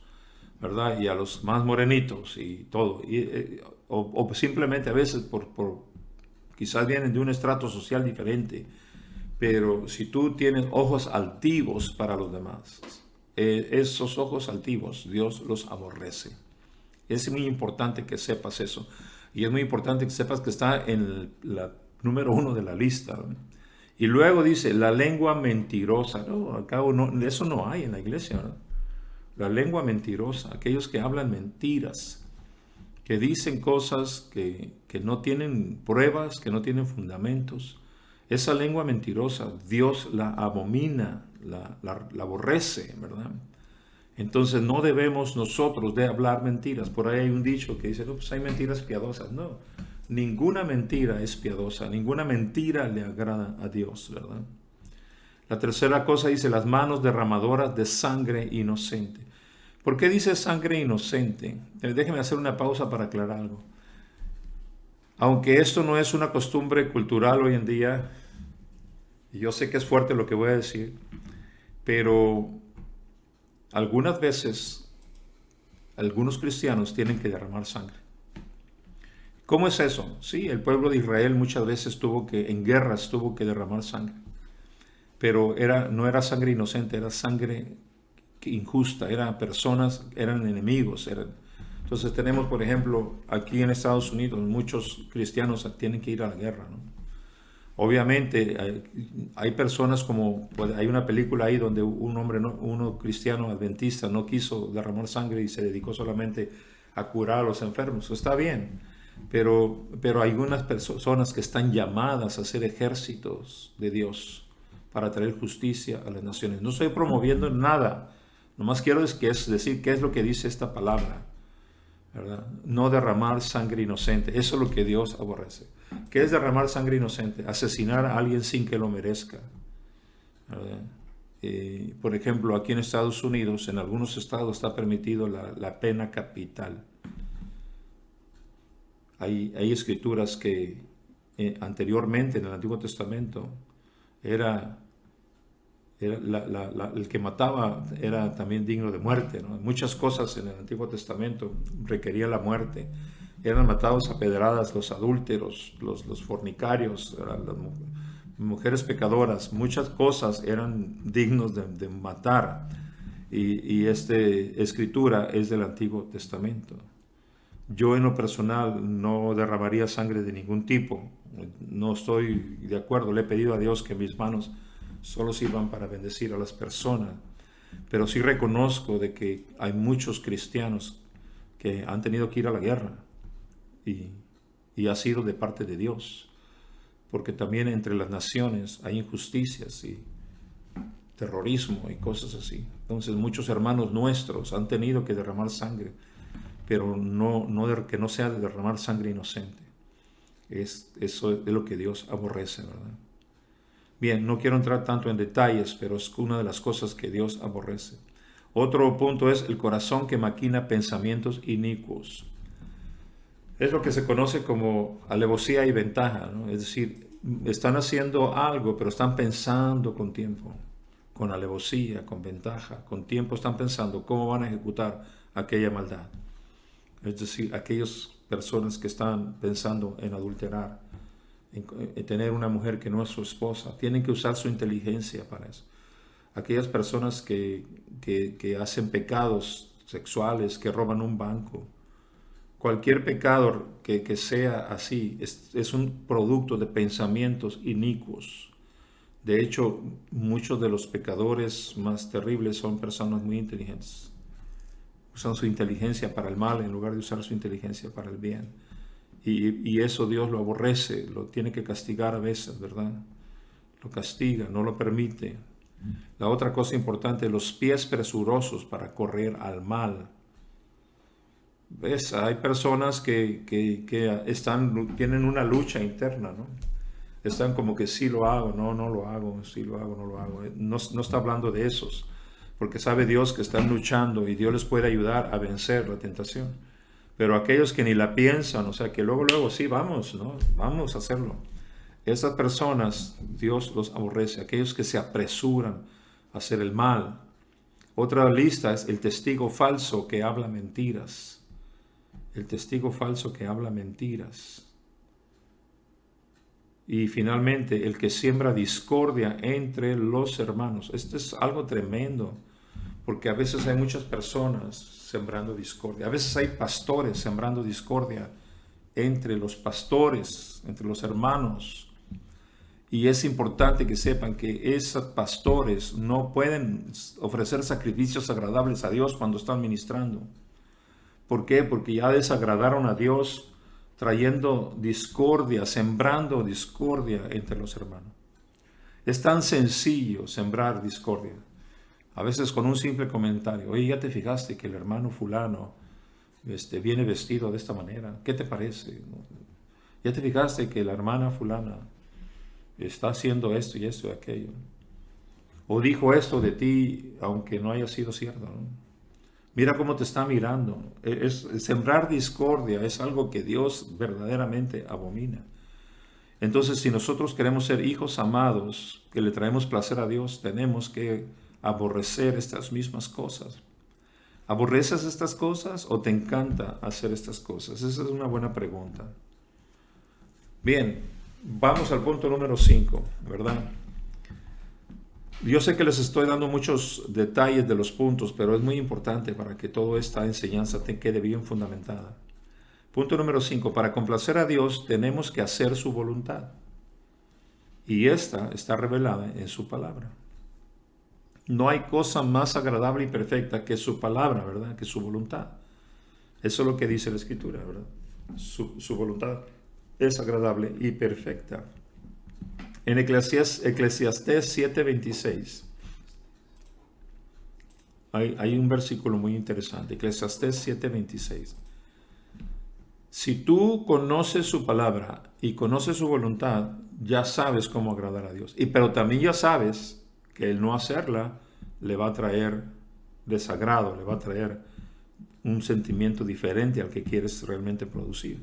¿verdad? Y a los más morenitos y todo. O simplemente a veces quizás vienen de un estrato social diferente. Pero si tú tienes ojos altivos para los demás, esos ojos altivos Dios los aborrece. Es muy importante que sepas eso. Y es muy importante que sepas que está en la número 1 de la lista, ¿no? Y luego dice, la lengua mentirosa. No, al cabo eso no hay en la iglesia, ¿no? La lengua mentirosa, aquellos que hablan mentiras, que dicen cosas que no tienen pruebas, que no tienen fundamentos. Esa lengua mentirosa, Dios la abomina, la aborrece, ¿verdad? Entonces no debemos nosotros de hablar mentiras. Por ahí hay un dicho que dice, no, pues hay mentiras piadosas. No, ninguna mentira es piadosa, ninguna mentira le agrada a Dios, ¿verdad? La tercera cosa dice, las manos derramadoras de sangre inocente. ¿Por qué dice sangre inocente? Déjeme hacer una pausa para aclarar algo. Aunque esto no es una costumbre cultural hoy en día, y yo sé que es fuerte lo que voy a decir, pero algunas veces algunos cristianos tienen que derramar sangre. ¿Cómo es eso? Sí, el pueblo de Israel muchas veces en guerras tuvo que derramar sangre, pero no era sangre inocente, era sangre injusta, eran personas, eran enemigos. Entonces tenemos, por ejemplo, aquí en Estados Unidos, muchos cristianos tienen que ir a la guerra, ¿no? Obviamente hay personas como, pues, hay una película ahí donde uno cristiano adventista no quiso derramar sangre y se dedicó solamente a curar a los enfermos. Está bien, pero hay unas personas que están llamadas a ser ejércitos de Dios para traer justicia a las naciones. No estoy promoviendo nada, nomás quiero decir qué es lo que dice esta palabra, ¿verdad? No derramar sangre inocente, eso es lo que Dios aborrece. ¿Qué es derramar sangre inocente? Asesinar a alguien sin que lo merezca, ¿verdad? Por ejemplo, aquí en Estados Unidos, en algunos estados está permitido la pena capital. Hay escrituras que anteriormente en el Antiguo Testamento el que mataba era también digno de muerte, ¿no? Muchas cosas en el Antiguo Testamento requerían la muerte. Eran matados a pedradas los adúlteros, los fornicarios, las mujeres pecadoras. Muchas cosas eran dignos de matar. Y esta escritura es del Antiguo Testamento. Yo en lo personal no derramaría sangre de ningún tipo. No estoy de acuerdo. Le he pedido a Dios que mis manos solo sirvan para bendecir a las personas. Pero sí reconozco de que hay muchos cristianos que han tenido que ir a la guerra. Y ha sido de parte de Dios, porque también entre las naciones hay injusticias y terrorismo y cosas así. Entonces muchos hermanos nuestros han tenido que derramar sangre, pero que no sea de derramar sangre inocente. Eso es lo que Dios aborrece, ¿verdad? Bien, no quiero entrar tanto en detalles, pero es una de las cosas que Dios aborrece. Otro punto es el corazón que maquina pensamientos inicuos. Es lo que se conoce como alevosía y ventaja, ¿no? Es decir, están haciendo algo, pero están pensando con tiempo, con alevosía, con ventaja, con tiempo están pensando cómo van a ejecutar aquella maldad. Es decir, aquellas personas que están pensando en adulterar, en tener una mujer que no es su esposa, tienen que usar su inteligencia para eso. Aquellas personas que hacen pecados sexuales, que roban un banco, cualquier pecado que sea así es un producto de pensamientos inicuos. De hecho, muchos de los pecadores más terribles son personas muy inteligentes. Usan su inteligencia para el mal en lugar de usar su inteligencia para el bien. Y eso Dios lo aborrece, lo tiene que castigar a veces, ¿verdad? Lo castiga, no lo permite. La otra cosa importante, los pies presurosos para correr al mal. ¿Ves? Hay personas que tienen una lucha interna, ¿no? Están como que sí lo hago, no lo hago, sí lo hago, no lo hago. No está hablando de esos, porque sabe Dios que están luchando y Dios les puede ayudar a vencer la tentación. Pero aquellos que ni la piensan, o sea, que luego sí, vamos, ¿no? Vamos a hacerlo. Esas personas, Dios los aborrece. Aquellos que se apresuran a hacer el mal. Otra lista es el testigo falso que habla mentiras. El testigo falso que habla mentiras. Y finalmente, el que siembra discordia entre los hermanos. Esto es algo tremendo, porque a veces hay muchas personas sembrando discordia. A veces hay pastores sembrando discordia entre los pastores, entre los hermanos. Y es importante que sepan que esos pastores no pueden ofrecer sacrificios agradables a Dios cuando están ministrando. ¿Por qué? Porque ya desagradaron a Dios trayendo discordia, sembrando discordia entre los hermanos. Es tan sencillo sembrar discordia. A veces con un simple comentario, oye, ¿ya te fijaste que el hermano fulano viene vestido de esta manera? ¿Qué te parece? ¿Ya te fijaste que la hermana fulana está haciendo esto y esto y aquello? O dijo esto de ti, aunque no haya sido cierto, ¿no? Mira cómo te está mirando. Sembrar discordia es algo que Dios verdaderamente abomina. Entonces, si nosotros queremos ser hijos amados, que le traemos placer a Dios, tenemos que aborrecer estas mismas cosas. ¿Aborreces estas cosas o te encanta hacer estas cosas? Esa es una buena pregunta. Bien, vamos al punto número 5, ¿verdad? Yo sé que les estoy dando muchos detalles de los puntos, pero es muy importante para que toda esta enseñanza te quede bien fundamentada. Punto número 5. Para complacer a Dios tenemos que hacer su voluntad. Y esta está revelada en su palabra. No hay cosa más agradable y perfecta que su palabra, ¿verdad? Que su voluntad. Eso es lo que dice la Escritura, ¿verdad? Su voluntad es agradable y perfecta. En Eclesiastés 7:26 hay un versículo muy interesante. Eclesiastés 7:26. Si tú conoces su palabra y conoces su voluntad, ya sabes cómo agradar a Dios. Pero también ya sabes que el no hacerla le va a traer desagrado, le va a traer un sentimiento diferente al que quieres realmente producir.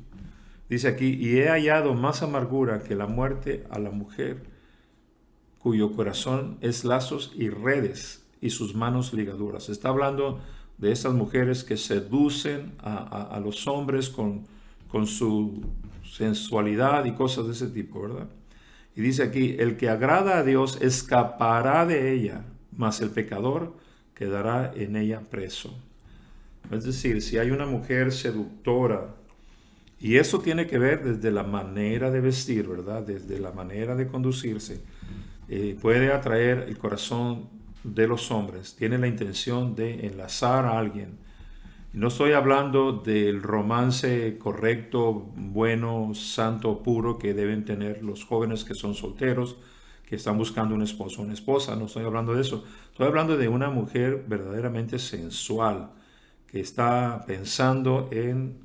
Dice aquí, y he hallado más amargura que la muerte a la mujer, cuyo corazón es lazos y redes y sus manos ligaduras. Está hablando de esas mujeres que seducen a los hombres con su sensualidad y cosas de ese tipo, ¿verdad? Y dice aquí, el que agrada a Dios escapará de ella, mas el pecador quedará en ella preso. Es decir, si hay una mujer seductora, y eso tiene que ver desde la manera de vestir, ¿verdad? Desde la manera de conducirse, puede atraer el corazón de los hombres, tiene la intención de enlazar a alguien. No estoy hablando del romance correcto, bueno, santo, puro que deben tener los jóvenes que son solteros, que están buscando un esposo o una esposa. No estoy hablando de eso. Estoy hablando de una mujer verdaderamente sensual, que está pensando en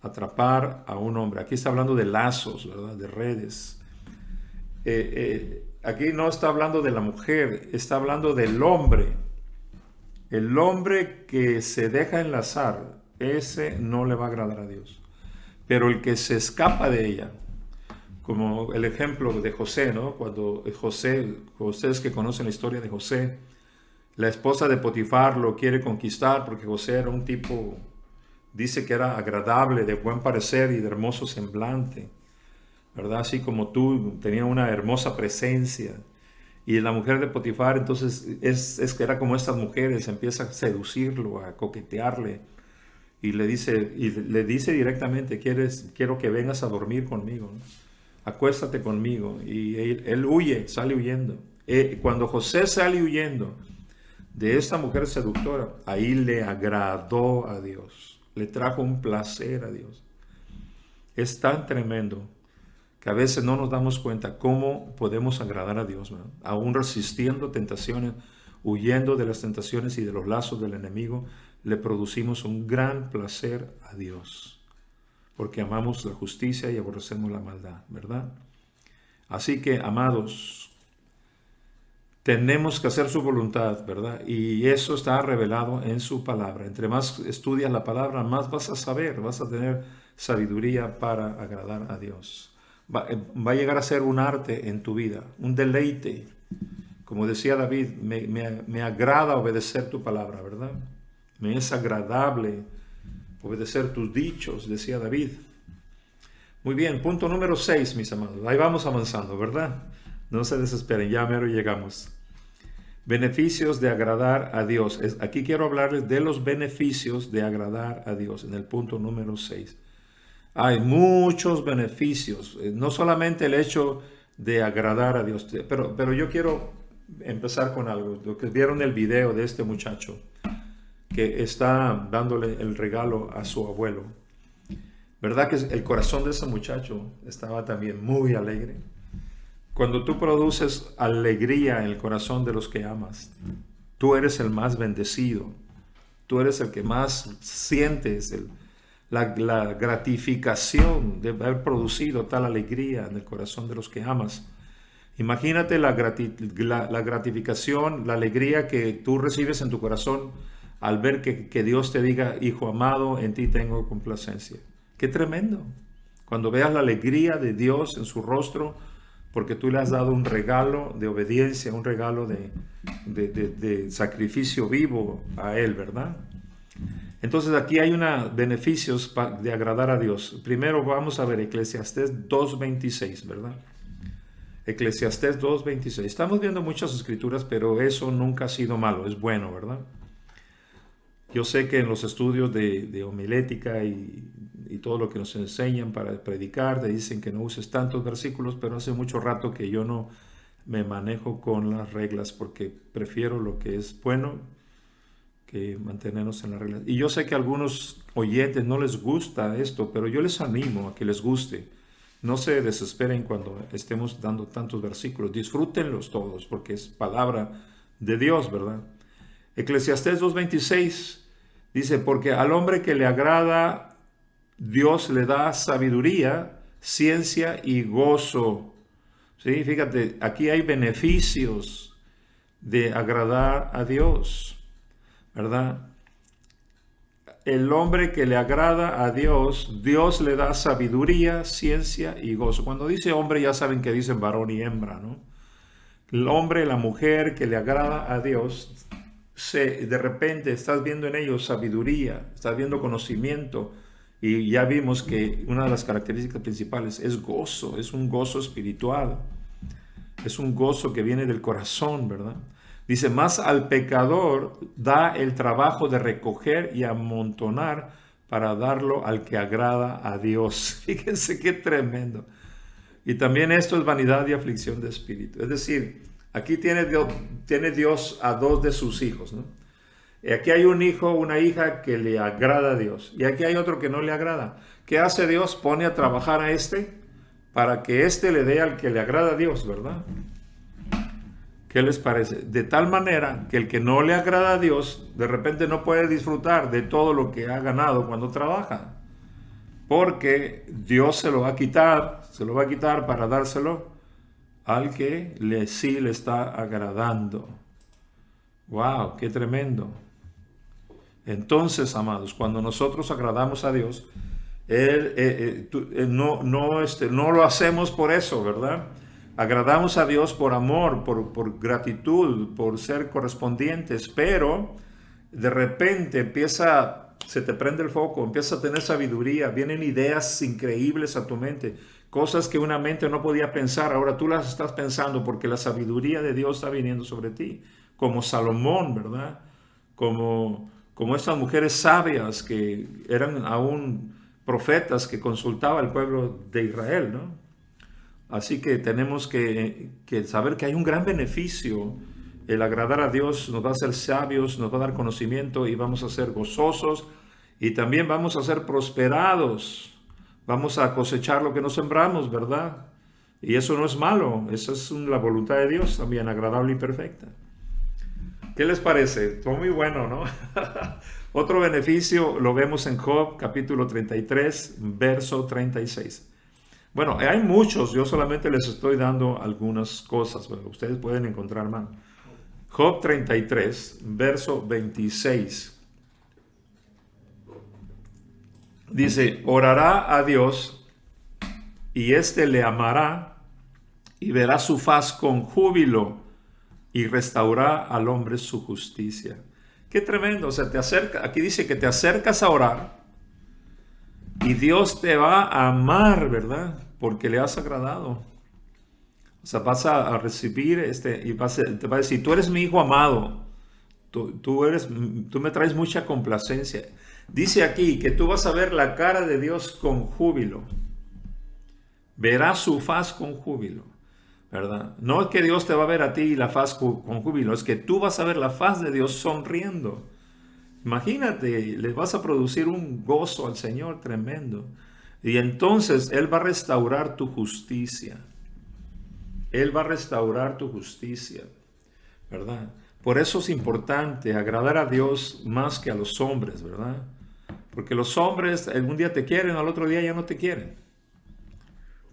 atrapar a un hombre. Aquí está hablando de lazos, ¿verdad? De redes. Aquí no está hablando de la mujer, está hablando del hombre. El hombre que se deja enlazar, ese no le va a agradar a Dios. Pero el que se escapa de ella, como el ejemplo de José, ¿no? Cuando José, ustedes que conocen la historia de José, la esposa de Potifar lo quiere conquistar porque José era un tipo, dice que era agradable, de buen parecer y de hermoso semblante, ¿verdad? Así como tú, tenía una hermosa presencia. Y la mujer de Potifar, entonces, es que era como estas mujeres, empieza a seducirlo, a coquetearle, y le dice directamente, quiero que vengas a dormir conmigo, ¿no? Acuéstate conmigo. Y él huye, sale huyendo. Cuando José sale huyendo de esta mujer seductora, ahí le agradó a Dios, le trajo un placer a Dios. Es tan tremendo que a veces no nos damos cuenta cómo podemos agradar a Dios, ¿verdad? Aún resistiendo tentaciones, huyendo de las tentaciones y de los lazos del enemigo, le producimos un gran placer a Dios, porque amamos la justicia y aborrecemos la maldad, ¿verdad? Así que, amados, tenemos que hacer su voluntad, ¿verdad? Y eso está revelado en su palabra. Entre más estudias la palabra, más vas a saber, vas a tener sabiduría para agradar a Dios. Va a llegar a ser un arte en tu vida, un deleite. Como decía David, me agrada obedecer tu palabra, ¿verdad? Me es agradable obedecer tus dichos, decía David. Muy bien, punto número 6, mis amados. Ahí vamos avanzando, ¿verdad? No se desesperen, ya mero llegamos. Beneficios de agradar a Dios. Aquí quiero hablarles de los beneficios de agradar a Dios, en el punto número 6. Hay muchos beneficios, no solamente el hecho de agradar a Dios, pero yo quiero empezar con algo. Lo que vieron el video de este muchacho que está dándole el regalo a su abuelo. ¿Verdad que el corazón de ese muchacho estaba también muy alegre? Cuando tú produces alegría en el corazón de los que amas, Tú eres el más bendecido. Tú eres el que más sientes la gratificación de haber producido tal alegría en el corazón de los que amas. Imagínate la gratificación, la alegría que tú recibes en tu corazón al ver que Dios te diga, hijo amado, en ti tengo complacencia. ¡Qué tremendo! Cuando veas la alegría de Dios en su rostro, porque tú le has dado un regalo de obediencia, un regalo de sacrificio vivo a Él, ¿verdad? Entonces aquí hay beneficios de agradar a Dios. Primero vamos a ver Eclesiastés 2.26, ¿verdad? Eclesiastés 2.26. Estamos viendo muchas escrituras, pero eso nunca ha sido malo, es bueno, ¿verdad? Yo sé que en los estudios de homilética y todo lo que nos enseñan para predicar, te dicen que no uses tantos versículos, pero hace mucho rato que yo no me manejo con las reglas porque prefiero lo que es bueno que mantenernos en las reglas. Y yo sé que a algunos oyentes no les gusta esto, pero yo les animo a que les guste. No se desesperen cuando estemos dando tantos versículos. Disfrútenlos todos porque es palabra de Dios, ¿verdad? Eclesiastés 2.26 dice, porque al hombre que le agrada, Dios le da sabiduría, ciencia y gozo. ¿Sí? Fíjate, aquí hay beneficios de agradar a Dios, ¿verdad? El hombre que le agrada a Dios, Dios le da sabiduría, ciencia y gozo. Cuando dice hombre, ya saben que dicen varón y hembra, ¿no? El hombre, la mujer que le agrada a Dios, de repente estás viendo en ellos sabiduría, estás viendo conocimiento, y ya vimos que una de las características principales es gozo, es un gozo espiritual, es un gozo que viene del corazón, ¿verdad? Dice, más al pecador da el trabajo de recoger y amontonar para darlo al que agrada a Dios. Fíjense qué tremendo. Y también esto es vanidad y aflicción de espíritu. Es decir, aquí tiene Dios a dos de sus hijos, ¿no? Y aquí hay un hijo, una hija que le agrada a Dios. Y aquí hay otro que no le agrada. ¿Qué hace Dios? Pone a trabajar a este para que este le dé al que le agrada a Dios, ¿verdad? ¿Qué les parece? De tal manera que el que no le agrada a Dios, de repente no puede disfrutar de todo lo que ha ganado cuando trabaja. Porque Dios se lo va a quitar para dárselo al que sí le está agradando. ¡Wow! ¡Qué tremendo! Entonces, amados, cuando nosotros agradamos a Dios, no lo hacemos por eso, ¿verdad? Agradamos a Dios por amor, por gratitud, por ser correspondientes, pero de repente se te prende el foco, empiezas a tener sabiduría, vienen ideas increíbles a tu mente, cosas que una mente no podía pensar, ahora tú las estás pensando porque la sabiduría de Dios está viniendo sobre ti, como Salomón, ¿verdad? Como estas mujeres sabias que eran aún profetas que consultaba al pueblo de Israel, ¿no? Así que tenemos que saber que hay un gran beneficio. El agradar a Dios nos va a hacer sabios, nos va a dar conocimiento y vamos a ser gozosos y también vamos a ser prosperados. Vamos a cosechar lo que nos sembramos, ¿verdad? Y eso no es malo, esa es la voluntad de Dios también, agradable y perfecta. ¿Qué les parece? Todo muy bueno, ¿no? Otro beneficio lo vemos en Job, capítulo 33, verso 36. Bueno, hay muchos, yo solamente les estoy dando algunas cosas, pero ustedes pueden encontrar más. Job 33, verso 26. Dice, orará a Dios y éste le amará y verá su faz con júbilo y restaurará al hombre su justicia. Qué tremendo, o sea, aquí dice que te acercas a orar y Dios te va a amar, ¿verdad? Porque le has agradado. O sea, vas a recibir y te va a decir, tú eres mi hijo amado, tú me traes mucha complacencia. Dice aquí que tú vas a ver la cara de Dios con júbilo. Verás su faz con júbilo, ¿verdad? No es que Dios te va a ver a ti la faz con júbilo, es que tú vas a ver la faz de Dios sonriendo. Imagínate, le vas a producir un gozo al Señor tremendo. Y entonces Él va a restaurar tu justicia. Él va a restaurar tu justicia, ¿verdad? Por eso es importante agradar a Dios más que a los hombres, ¿verdad? Porque los hombres un día te quieren, al otro día ya no te quieren,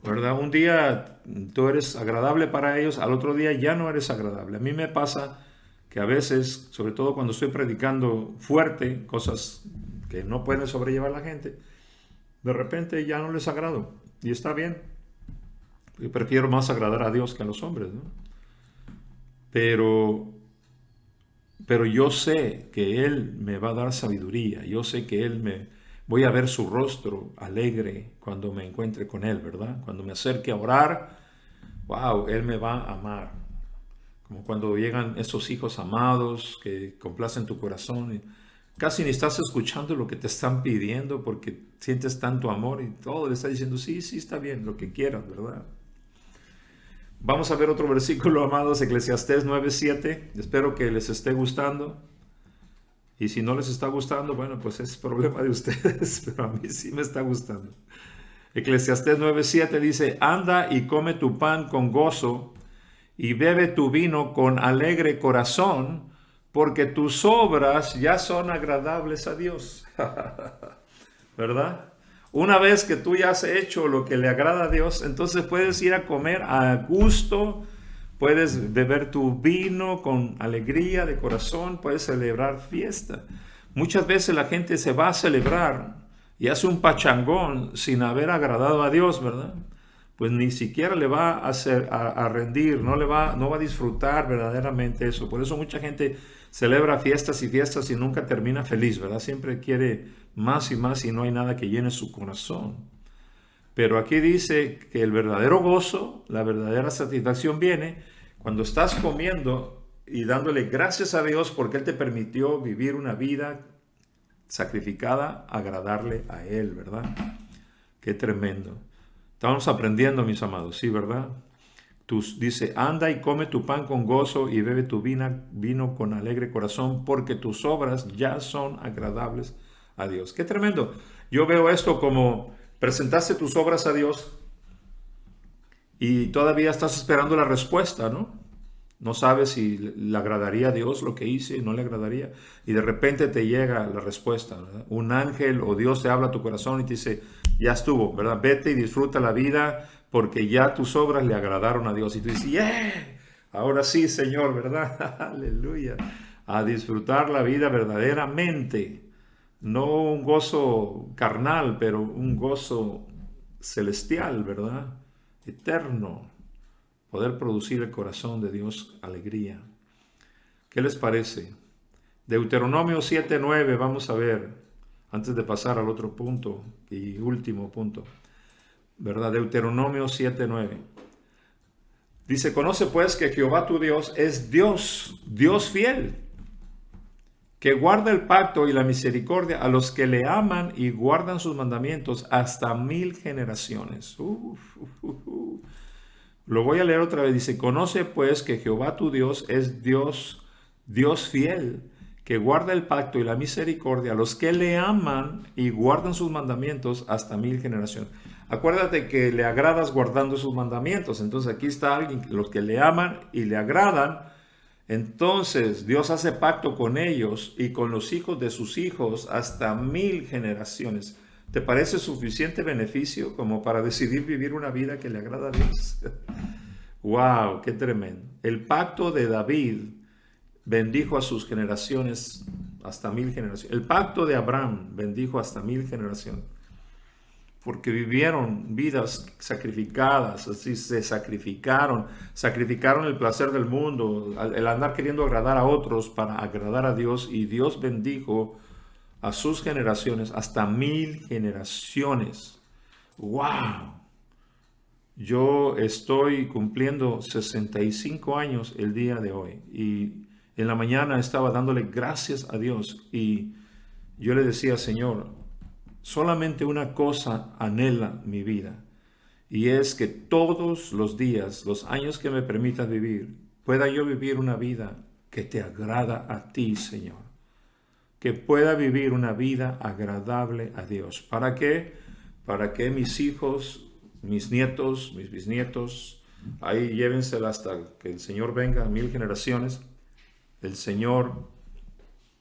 ¿verdad? Un día tú eres agradable para ellos, al otro día ya no eres agradable. A mí me pasa que a veces, sobre todo cuando estoy predicando fuerte, cosas que no puede sobrellevar la gente, de repente ya no les agrado. Y está bien. Yo prefiero más agradar a Dios que a los hombres, ¿no? Pero yo sé que Él me va a dar sabiduría. Yo sé que voy a ver su rostro alegre cuando me encuentre con Él, ¿verdad? Cuando me acerque a orar, wow, Él me va a amar. Como cuando llegan esos hijos amados que complacen tu corazón. Casi ni estás escuchando lo que te están pidiendo porque sientes tanto amor y todo le está diciendo, sí, está bien, lo que quieras, ¿verdad? Vamos a ver otro versículo, amados, Eclesiastés 9:7. Espero que les esté gustando. Y si no les está gustando, bueno, pues es problema de ustedes, pero a mí sí me está gustando. Eclesiastés 9:7 dice, anda y come tu pan con gozo y bebe tu vino con alegre corazón, porque tus obras ya son agradables a Dios. ¿Verdad? Una vez que tú ya has hecho lo que le agrada a Dios, entonces puedes ir a comer a gusto, puedes beber tu vino con alegría de corazón, puedes celebrar fiesta. Muchas veces la gente se va a celebrar y hace un pachangón sin haber agradado a Dios, ¿verdad? Pues ni siquiera le va a rendir, no va a disfrutar verdaderamente eso. Por eso mucha gente celebra fiestas y nunca termina feliz, ¿verdad? Siempre quiere más y más y no hay nada que llene su corazón. Pero aquí dice que el verdadero gozo, la verdadera satisfacción viene cuando estás comiendo y dándole gracias a Dios porque Él te permitió vivir una vida sacrificada, agradarle a Él, ¿verdad? Qué tremendo. Estamos aprendiendo, mis amados, sí, ¿verdad? Dice, anda y come tu pan con gozo y bebe tu vino con alegre corazón, porque tus obras ya son agradables a Dios. ¡Qué tremendo! Yo veo esto como presentaste tus obras a Dios y todavía estás esperando la respuesta, ¿no? No sabes si le agradaría a Dios lo que hice, no le agradaría. Y de repente te llega la respuesta, ¿verdad? Un ángel o Dios te habla a tu corazón y te dice, ya estuvo, ¿verdad? Vete y disfruta la vida porque ya tus obras le agradaron a Dios. Y tú dices, ¡yeah! Ahora sí, Señor, ¿verdad? Aleluya. A disfrutar la vida verdaderamente. No un gozo carnal, pero un gozo celestial, ¿verdad? Eterno. Poder producir el corazón de Dios alegría. ¿Qué les parece? Deuteronomio 7:9, vamos a ver, antes de pasar al otro punto y último punto, ¿verdad? Deuteronomio 7:9. Dice, conoce pues que Jehová tu Dios es Dios, Dios fiel, que guarda el pacto y la misericordia a los que le aman y guardan sus mandamientos hasta 1000 generaciones. Lo voy a leer otra vez. Dice, conoce pues que Jehová tu Dios es Dios, Dios fiel, que guarda el pacto y la misericordia a los que le aman y guardan sus mandamientos hasta 1000 generaciones. Acuérdate que le agradas guardando sus mandamientos. Entonces aquí está alguien, los que le aman y le agradan. Entonces Dios hace pacto con ellos y con los hijos de sus hijos hasta 1000 generaciones. ¿Te parece suficiente beneficio como para decidir vivir una vida que le agrada a Dios? ¡Wow! ¡Qué tremendo! El pacto de David bendijo a sus generaciones hasta 1000 generaciones. El pacto de Abraham bendijo hasta 1000 generaciones. Porque vivieron vidas sacrificadas, así se sacrificaron el placer del mundo, el andar queriendo agradar a otros para agradar a Dios, y Dios bendijo a sus generaciones hasta 1000 generaciones. ¡Wow! Yo estoy cumpliendo 65 años el día de hoy y en la mañana estaba dándole gracias a Dios y yo le decía, Señor, solamente una cosa anhela mi vida y es que todos los días, los años que me permitas vivir, pueda yo vivir una vida que te agrada a ti, Señor. Que pueda vivir una vida agradable a Dios. ¿Para qué? Para que mis hijos, mis nietos, mis bisnietos, ahí llévensela hasta que el Señor venga, 1000 generaciones, el Señor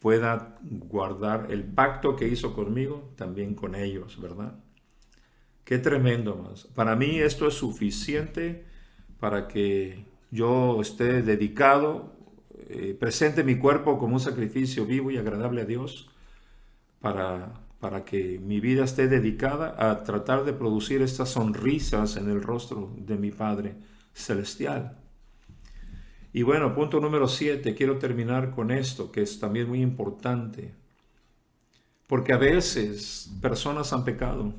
pueda guardar el pacto que hizo conmigo, también con ellos, ¿verdad? Qué tremendo, más. Para mí esto es suficiente para que yo esté dedicado, presente mi cuerpo como un sacrificio vivo y agradable a Dios, para que mi vida esté dedicada a tratar de producir estas sonrisas en el rostro de mi Padre Celestial. Y bueno, punto número 7, quiero terminar con esto, que es también muy importante, porque a veces personas han pecado,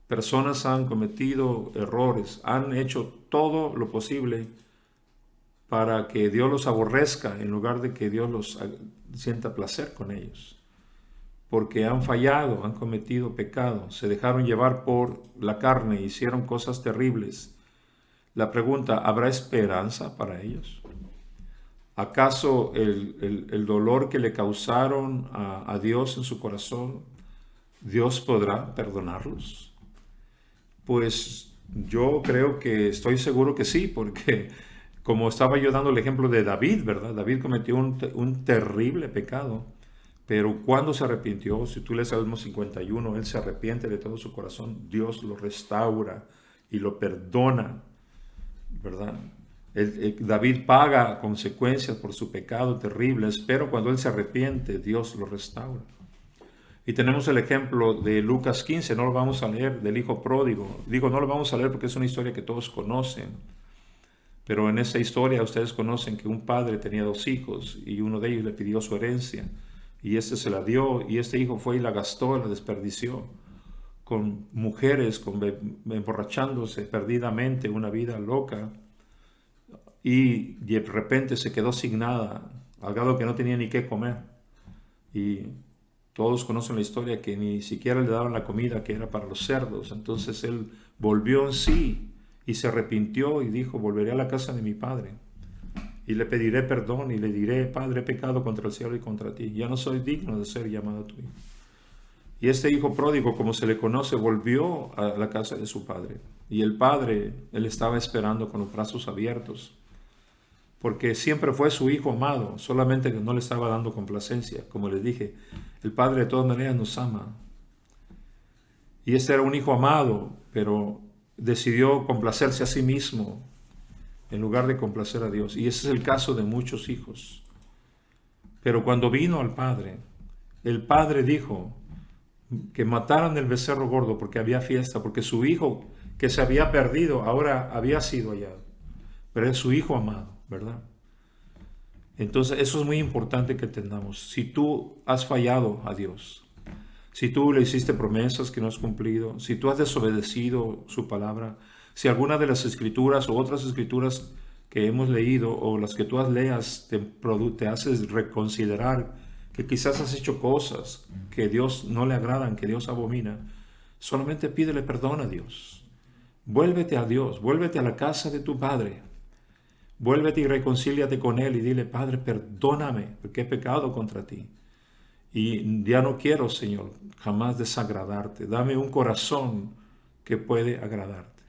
personas han cometido errores, han hecho todo lo posible para que Dios los aborrezca en lugar de que Dios los sienta placer con ellos. Porque han fallado, han cometido pecado, se dejaron llevar por la carne, hicieron cosas terribles. La pregunta, ¿habrá esperanza para ellos? ¿Acaso el dolor que le causaron a Dios en su corazón, Dios podrá perdonarlos? Pues yo creo que estoy seguro que sí, porque como estaba yo dando el ejemplo de David, ¿verdad? David cometió un terrible pecado, pero cuando se arrepintió, si tú lees Salmo 51, él se arrepiente de todo su corazón, Dios lo restaura y lo perdona, ¿verdad? David paga consecuencias por su pecado terribles, pero cuando él se arrepiente, Dios lo restaura. Y tenemos el ejemplo de Lucas 15, no lo vamos a leer, del hijo pródigo. Digo, no lo vamos a leer porque es una historia que todos conocen. Pero en esa historia ustedes conocen que un padre tenía 2 hijos y uno de ellos le pidió su herencia. Y este se la dio y este hijo fue y la gastó, la desperdició con mujeres, emborrachándose perdidamente, una vida loca. Y de repente se quedó sin nada, al grado que no tenía ni qué comer. Y todos conocen la historia que ni siquiera le daban la comida que era para los cerdos. Entonces él volvió en sí y se arrepintió y dijo, volveré a la casa de mi padre y le pediré perdón y le diré, Padre, he pecado contra el cielo y contra ti. Ya no soy digno de ser llamado tu hijo. Y este hijo pródigo, como se le conoce, volvió a la casa de su padre. Y el padre, él estaba esperando con los brazos abiertos, porque siempre fue su hijo amado, solamente que no le estaba dando complacencia. Como les dije, el Padre de todas maneras nos ama. Y este era un hijo amado, pero decidió complacerse a sí mismo en lugar de complacer a Dios. Y ese es el caso de muchos hijos. Pero cuando vino al Padre, el Padre dijo que mataran el becerro gordo porque había fiesta, porque su hijo que se había perdido ahora había sido hallado. Pero es su hijo amado, ¿verdad? Entonces eso es muy importante que entendamos. Si tú has fallado a Dios, si tú le hiciste promesas que no has cumplido, si tú has desobedecido su palabra, si alguna de las escrituras o otras escrituras que hemos leído o las que tú leas te haces reconsiderar que quizás has hecho cosas que Dios no le agradan, que Dios abomina, solamente pídele perdón a Dios. Vuélvete a Dios, vuélvete a la casa de tu Padre. Vuélvete y reconcíliate con Él y dile, Padre, perdóname porque he pecado contra ti. Y ya no quiero, Señor, jamás desagradarte. Dame un corazón que puede agradarte.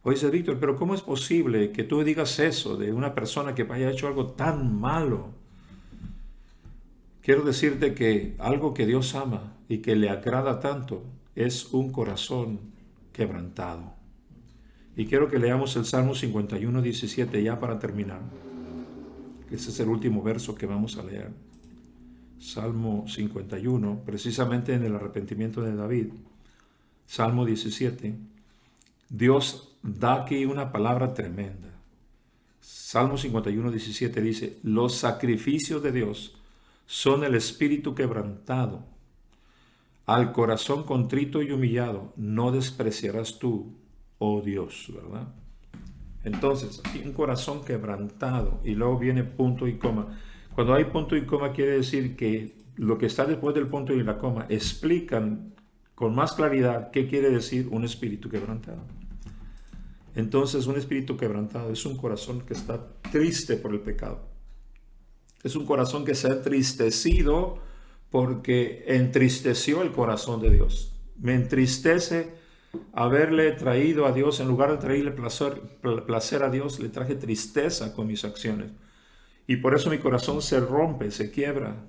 Oye, dice Víctor, pero ¿cómo es posible que tú digas eso de una persona que haya hecho algo tan malo? Quiero decirte que algo que Dios ama y que le agrada tanto es un corazón quebrantado. Y quiero que leamos el Salmo 51, 17 ya para terminar. Ese es el último verso que vamos a leer. Salmo 51, precisamente en el arrepentimiento de David. Salmo 17. Dios da aquí una palabra tremenda. Salmo 51, 17 dice, los sacrificios de Dios son el espíritu quebrantado. Al corazón contrito y humillado no despreciarás tú, oh Dios, ¿verdad? Entonces, aquí un corazón quebrantado y luego viene punto y coma. Cuando hay punto y coma quiere decir que lo que está después del punto y la coma explican con más claridad qué quiere decir un espíritu quebrantado. Entonces, un espíritu quebrantado es un corazón que está triste por el pecado. Es un corazón que se ha entristecido porque entristeció el corazón de Dios. Me entristece haberle traído a Dios, en lugar de traerle placer a Dios, le traje tristeza con mis acciones. Y por eso mi corazón se rompe, se quiebra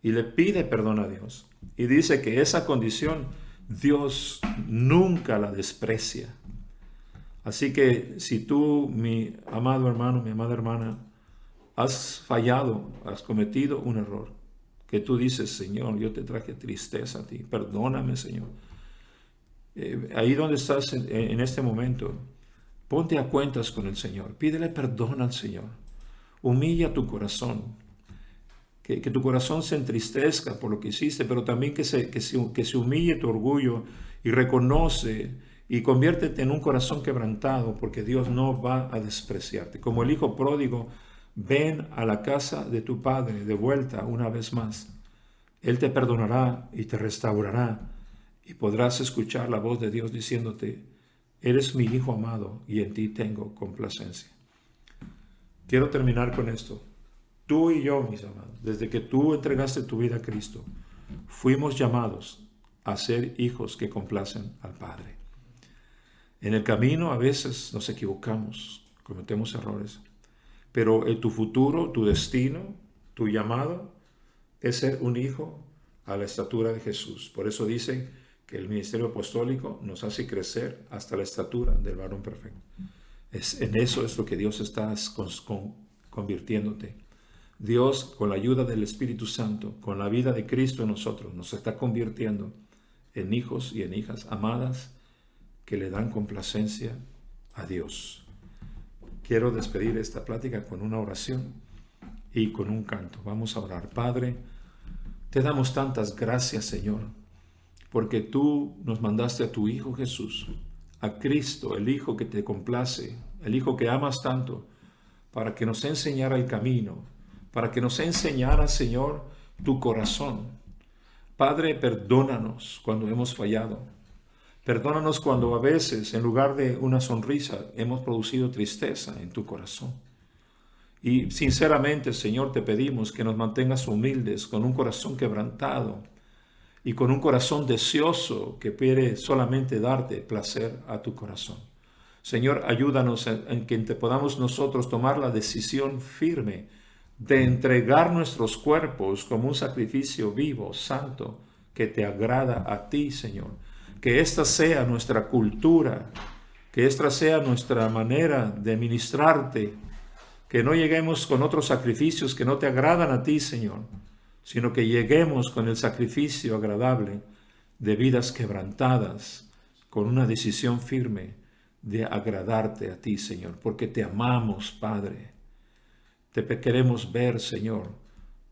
y le pide perdón a Dios. Y dice que esa condición Dios nunca la desprecia. Así que si tú, mi amado hermano, mi amada hermana, has fallado, has cometido un error, que tú dices, Señor, yo te traje tristeza a ti, perdóname, Señor. Ahí donde estás en este momento, ponte a cuentas con el Señor, pídele perdón al Señor, humilla tu corazón, que tu corazón se entristezca por lo que hiciste, pero también que se humille tu orgullo y reconoce y conviértete en un corazón quebrantado, porque Dios no va a despreciarte. Como el hijo pródigo, ven a la casa de tu padre de vuelta una vez más. Él te perdonará y te restaurará y podrás escuchar la voz de Dios diciéndote, eres mi hijo amado y en ti tengo complacencia. Quiero terminar con esto. Tú y yo, mis amados, desde que tú entregaste tu vida a Cristo, fuimos llamados a ser hijos que complacen al Padre. En el camino a veces nos equivocamos, cometemos errores, pero tu futuro, tu destino, tu llamado es ser un hijo a la estatura de Jesús. Por eso dicen que el ministerio apostólico nos hace crecer hasta la estatura del varón perfecto. En eso es lo que Dios está convirtiéndote. Dios, con la ayuda del Espíritu Santo, con la vida de Cristo en nosotros, nos está convirtiendo en hijos y en hijas amadas que le dan complacencia a Dios. Quiero despedir esta plática con una oración y con un canto. Vamos a orar. Padre, te damos tantas gracias, Señor, porque tú nos mandaste a tu Hijo Jesús, a Cristo, el Hijo que te complace, el Hijo que amas tanto, para que nos enseñara el camino, para que nos enseñara, Señor, tu corazón. Padre, perdónanos cuando hemos fallado. Perdónanos cuando a veces, en lugar de una sonrisa, hemos producido tristeza en tu corazón. Y sinceramente, Señor, te pedimos que nos mantengas humildes, con un corazón quebrantado y con un corazón deseoso que quiere solamente darte placer a tu corazón. Señor, ayúdanos en que podamos nosotros tomar la decisión firme de entregar nuestros cuerpos como un sacrificio vivo, santo, que te agrada a ti, Señor. Que esta sea nuestra cultura, que esta sea nuestra manera de ministrarte, que no lleguemos con otros sacrificios que no te agradan a ti, Señor, sino que lleguemos con el sacrificio agradable de vidas quebrantadas, con una decisión firme de agradarte a ti, Señor, porque te amamos, Padre. Te queremos ver, Señor,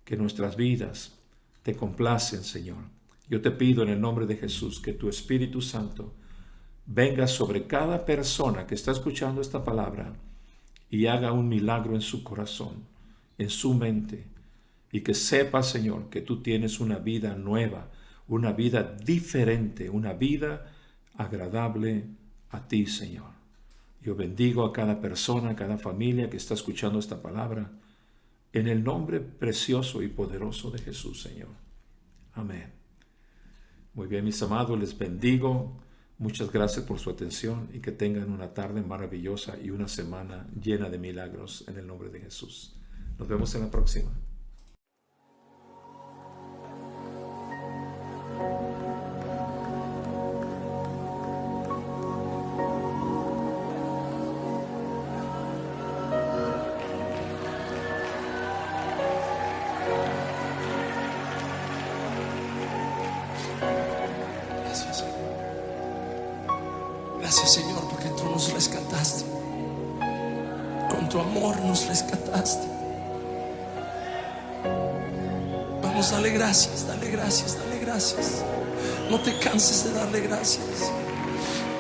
que nuestras vidas te complacen, Señor. Yo te pido en el nombre de Jesús que tu Espíritu Santo venga sobre cada persona que está escuchando esta palabra y haga un milagro en su corazón, en su mente, y que sepa, Señor, que tú tienes una vida nueva, una vida diferente, una vida agradable a ti, Señor. Yo bendigo a cada persona, a cada familia que está escuchando esta palabra, en el nombre precioso y poderoso de Jesús, Señor. Amén. Muy bien, mis amados, les bendigo. Muchas gracias por su atención y que tengan una tarde maravillosa y una semana llena de milagros en el nombre de Jesús. Nos vemos en la próxima. Gracias, Señor, porque tú nos rescataste. Con tu amor nos rescataste. Vamos, dale gracias, dale gracias, dale gracias. No te canses de darle gracias.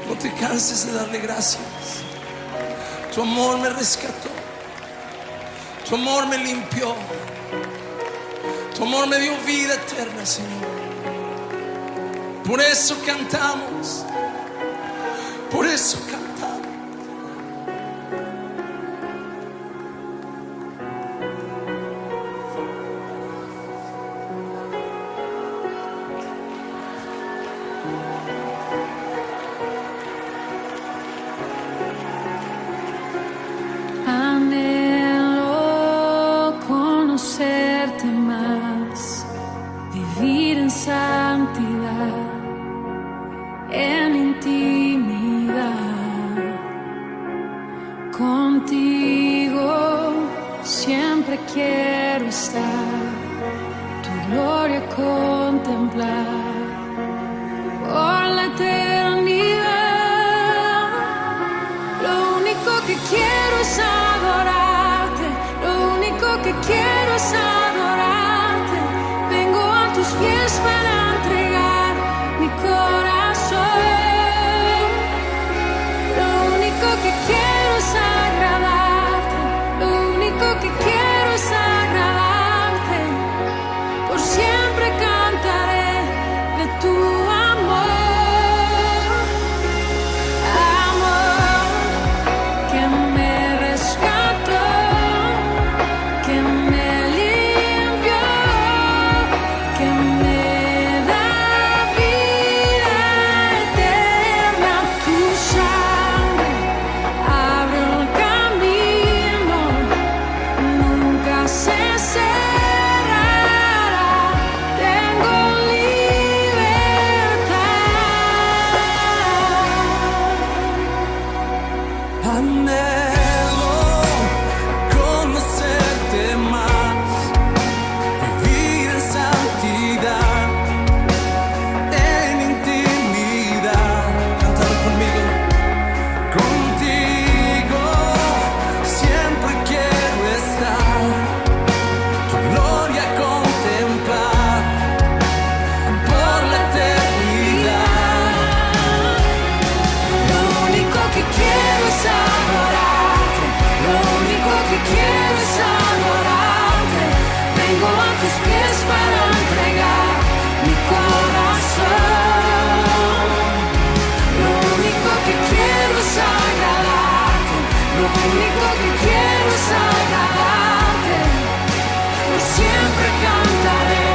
No te canses de darle gracias. Tu amor me rescató. Tu amor me limpió. Tu amor me dio vida eterna, Señor. Por eso cantamos. Por eso cantamos. Anhelo único que quiero es agradarte, por siempre cantaré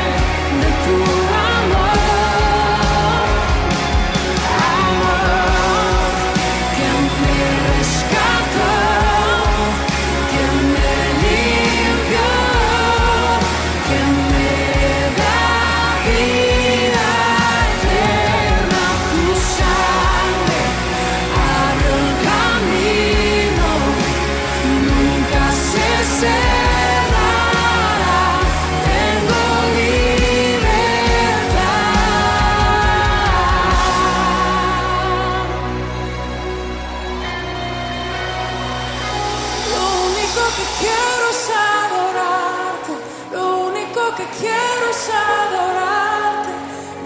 de tu amor. Amor que me rescató, que me limpió, que me da vida eterna. Tu sangre abrió el camino, nunca se cerrará. Tengo libertad. Lo único que quiero es adorarte, lo único que quiero es adorarte.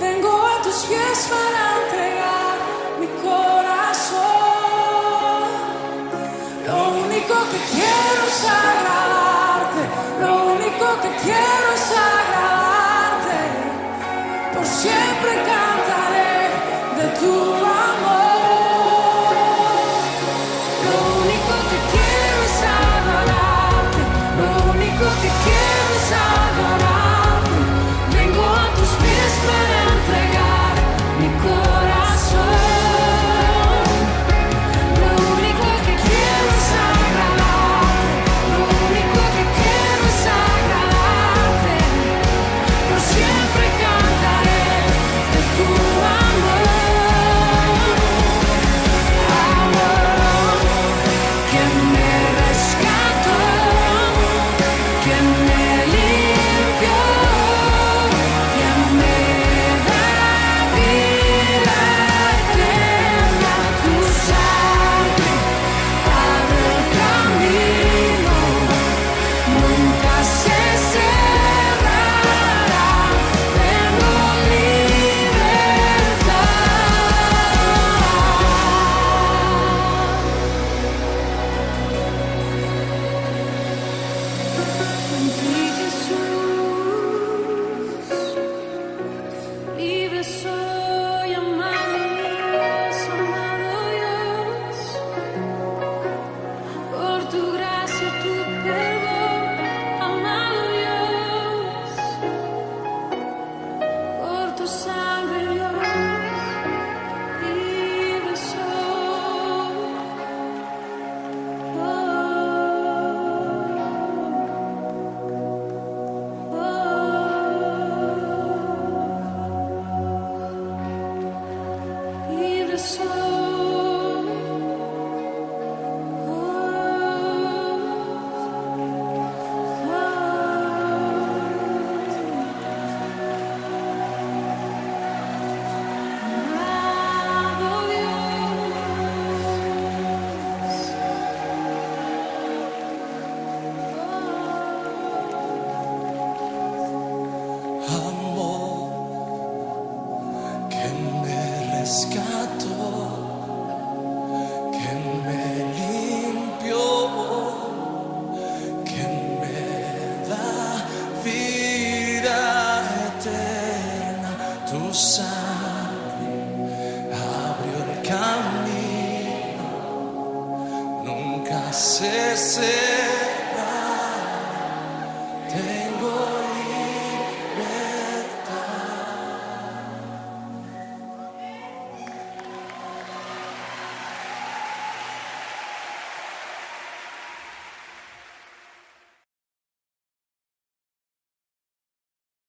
Vengo a tus pies para entregar mi corazón. Lo único que quiero es agradarte, lo único que quiero es agradarte. Por siempre cantaré de tu amor. Lo único que quiero es adorarte, lo único que quiero es adorarte. Vengo a tus pies para entregar mi corazón. Lo único que quiero es agradarte, lo único que quiero es agradarte. Por siempre cantaré de tu amor. Amor que me rescató, que me limpió, que me da vida eterna. Tu sangre abre el camino, nunca se cerrará. Tengo libertad. En ti, Jesús, libre soy, amado Dios, por tu gracia, tu perdón, amado Dios, por tu sangre, Dios, libre soy. Libre soy. Amado Amor que me rescató, que me limpió, que me da vida eterna. Tu sangre abrió el camino, nunca se cerrará.